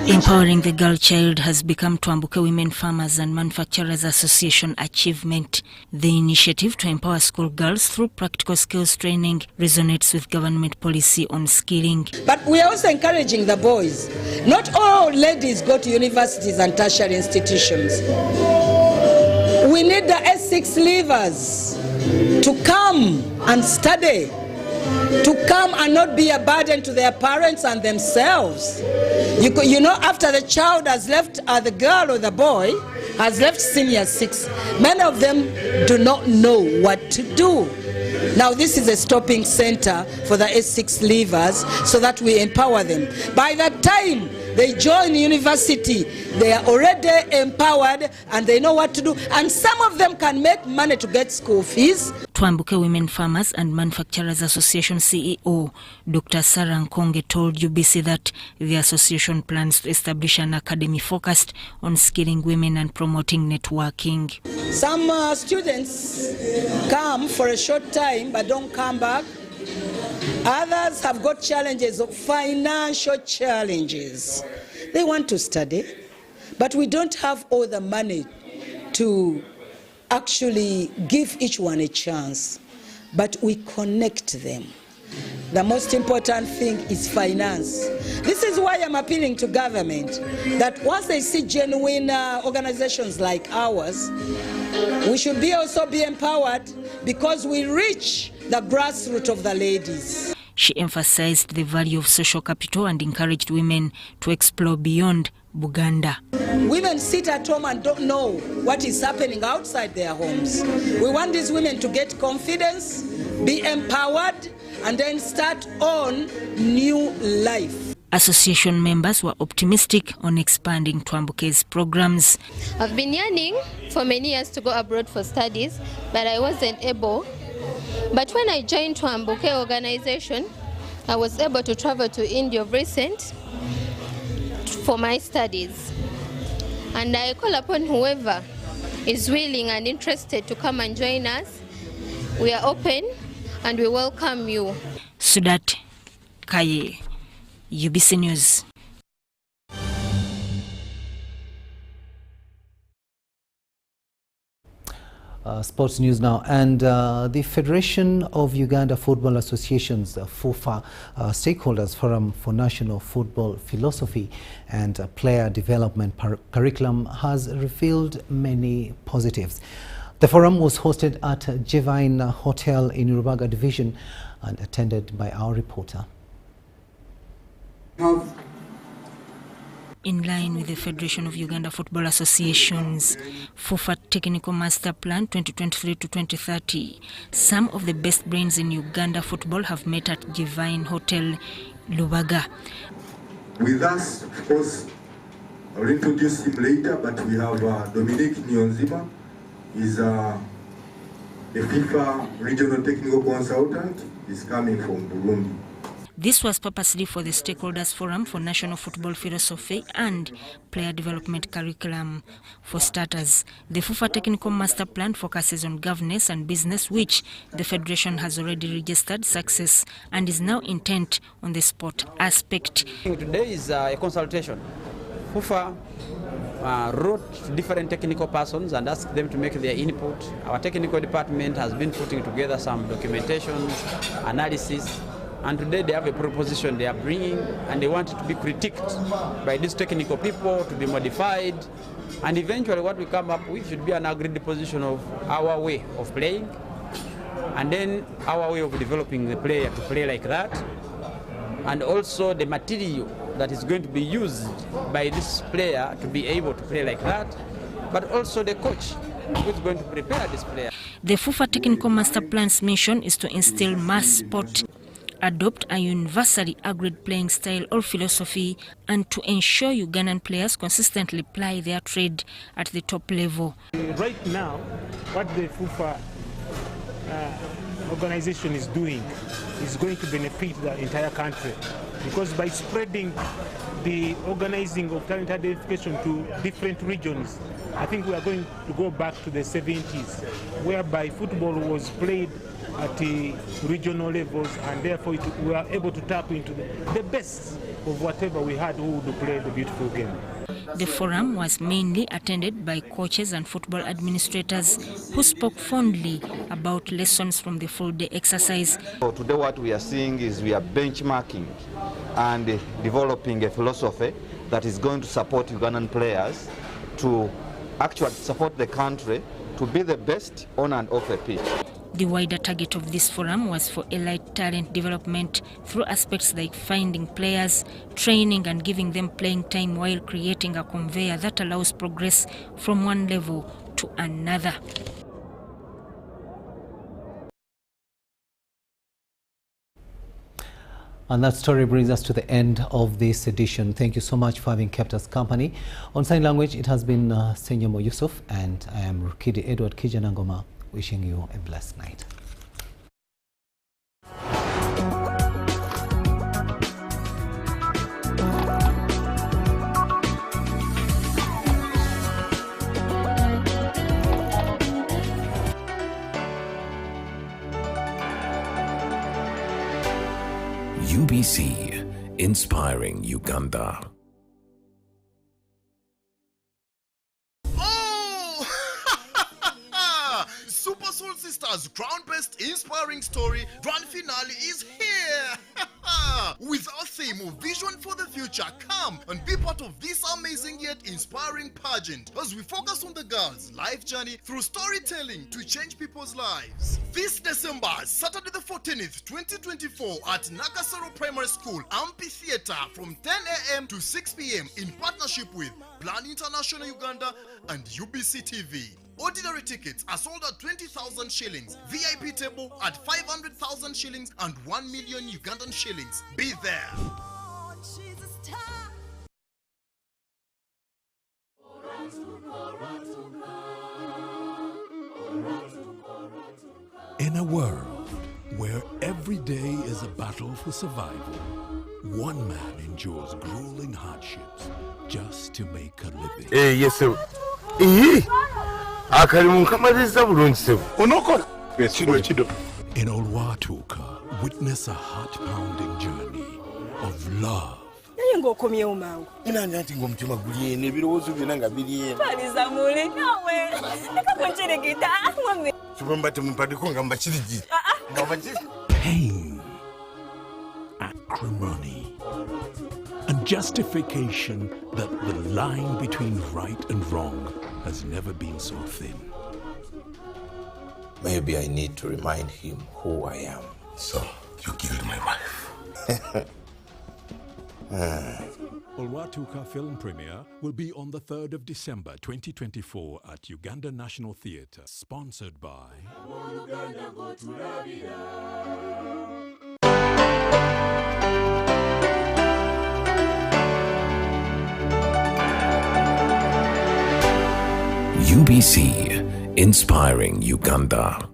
Empowering the girl child has become Twambuke Women Farmers and Manufacturers Association achievement. The initiative to empower school girls through practical skills training resonates with government policy on skilling. But we are also encouraging the boys. Not all ladies go to universities and tertiary institutions. We need the S6 leavers to come and study to come and not be a burden to their parents and themselves. You know, after the child has left, the girl or the boy has left senior 6, many of them do not know what to do. Now this is a stopping center for the S6 leavers so that we empower them. By the time they join university, they are already empowered and they know what to do. And some of them can make money to get school fees. Twambuke Women Farmers and Manufacturers Association CEO Dr. Sarah Nkonge told UBC that the association plans to establish an academy focused on skilling women and promoting networking. Some students come for a short time but don't come back. Others have got challenges of financial challenges. They want to study, but we don't have all the money to actually give each one a chance, but we connect them. The most important thing is finance. This is why I'm appealing to government that once they see genuine organizations like ours, we should also be empowered because we reach the grassroots of the ladies. She emphasized the value of social capital and encouraged women to explore beyond Buganda. Women sit at home and don't know what is happening outside their homes. We want these women to get confidence, be empowered, and then start on new life. Association members were optimistic on expanding Twambuke's programs. I've been yearning for many years to go abroad for studies, but I wasn't able. But when I joined Twambuke organization, I was able to travel to India recent for my studies. And I call upon whoever is willing and interested to come and join us. We are open and we welcome you. Sudat Kaye, UBC News. Sports news now, and the Federation of Uganda Football Associations, FUFA, Stakeholders Forum for National Football Philosophy and Player Development Curriculum has revealed many positives. The forum was hosted at Jevine Hotel in Rubaga Division and attended by our reporter. In line with the Federation of Uganda Football Association's FUFA Technical Master Plan 2023 to 2030, some of the best brains in Uganda football have met at Jevine Hotel, Lubaga. With us, of course, I'll introduce him later, but we have Dominique Nyonzima. He's the FIFA Regional Technical Consultant. He's coming from Burundi. This was purposely for the Stakeholders Forum for National Football Philosophy and Player Development Curriculum. For starters, the FUFA Technical Master Plan focuses on governance and business, which the Federation has already registered success and is now intent on the sport aspect. Today is a consultation. FUFA wrote to different technical persons and asked them to make their input. Our technical department has been putting together some documentation, analysis, and today they have a proposition they are bringing and they want it to be critiqued by these technical people, to be modified, and eventually what we come up with should be an agreed position of our way of playing and then our way of developing the player to play like that, and also the material that is going to be used by this player to be able to play like that, but also the coach who is going to prepare this player. The FUFA Technical Master Plan's mission is to instill mass sport, adopt a universally agreed playing style or philosophy, and to ensure Ugandan players consistently ply their trade at the top level. Right now, what the FUFA organization is doing is going to benefit the entire country, because by spreading the organizing of talent identification to different regions, I think we are going to go back to the 70s, whereby football was played at the regional levels, and therefore we are able to tap into the best of whatever we had who would play the beautiful game. The forum was mainly attended by coaches and football administrators who spoke fondly about lessons from the full-day exercise. So today what we are seeing is we are benchmarking and developing a philosophy that is going to support Ugandan players to actually support the country to be the best on and off the pitch. The wider target of this forum was for elite talent development through aspects like finding players, training and giving them playing time while creating a conveyor that allows progress from one level to another. And that story brings us to the end of this edition. Thank you so much for having kept us company. On sign language, it has been Senyomo Yusuf, and I am Rukidi Edward Kijanangoma, wishing you a blessed night. UBC, inspiring Uganda. Super Soul Sisters ground-based inspiring story grand finale is here. With our theme of Vision for the Future, come and be part of this amazing yet inspiring pageant as we focus on the girls' life journey through storytelling to change people's lives. This December, Saturday the 14th, 2024 at Nakasero Primary School Amphitheatre from 10 a.m. to 6 p.m. in partnership with Plan International Uganda and UBC TV. Ordinary tickets are sold at 20,000 shillings, VIP table at 500,000 shillings and 1 million Ugandan shillings. Be there. In a world where every day is a battle for survival, one man endures grueling hardships just to make a living. Hey, yes, sir. In Olwatuka, witness a heart-pounding journey of love. Pain, acrimony, and justification that the line between right and wrong has never been so thin. Maybe I need to remind him who I am. So, you killed my wife. Olwatuka film premiere will be on the 3rd of December 2024 at Uganda National Theatre, sponsored by UBC, inspiring Uganda.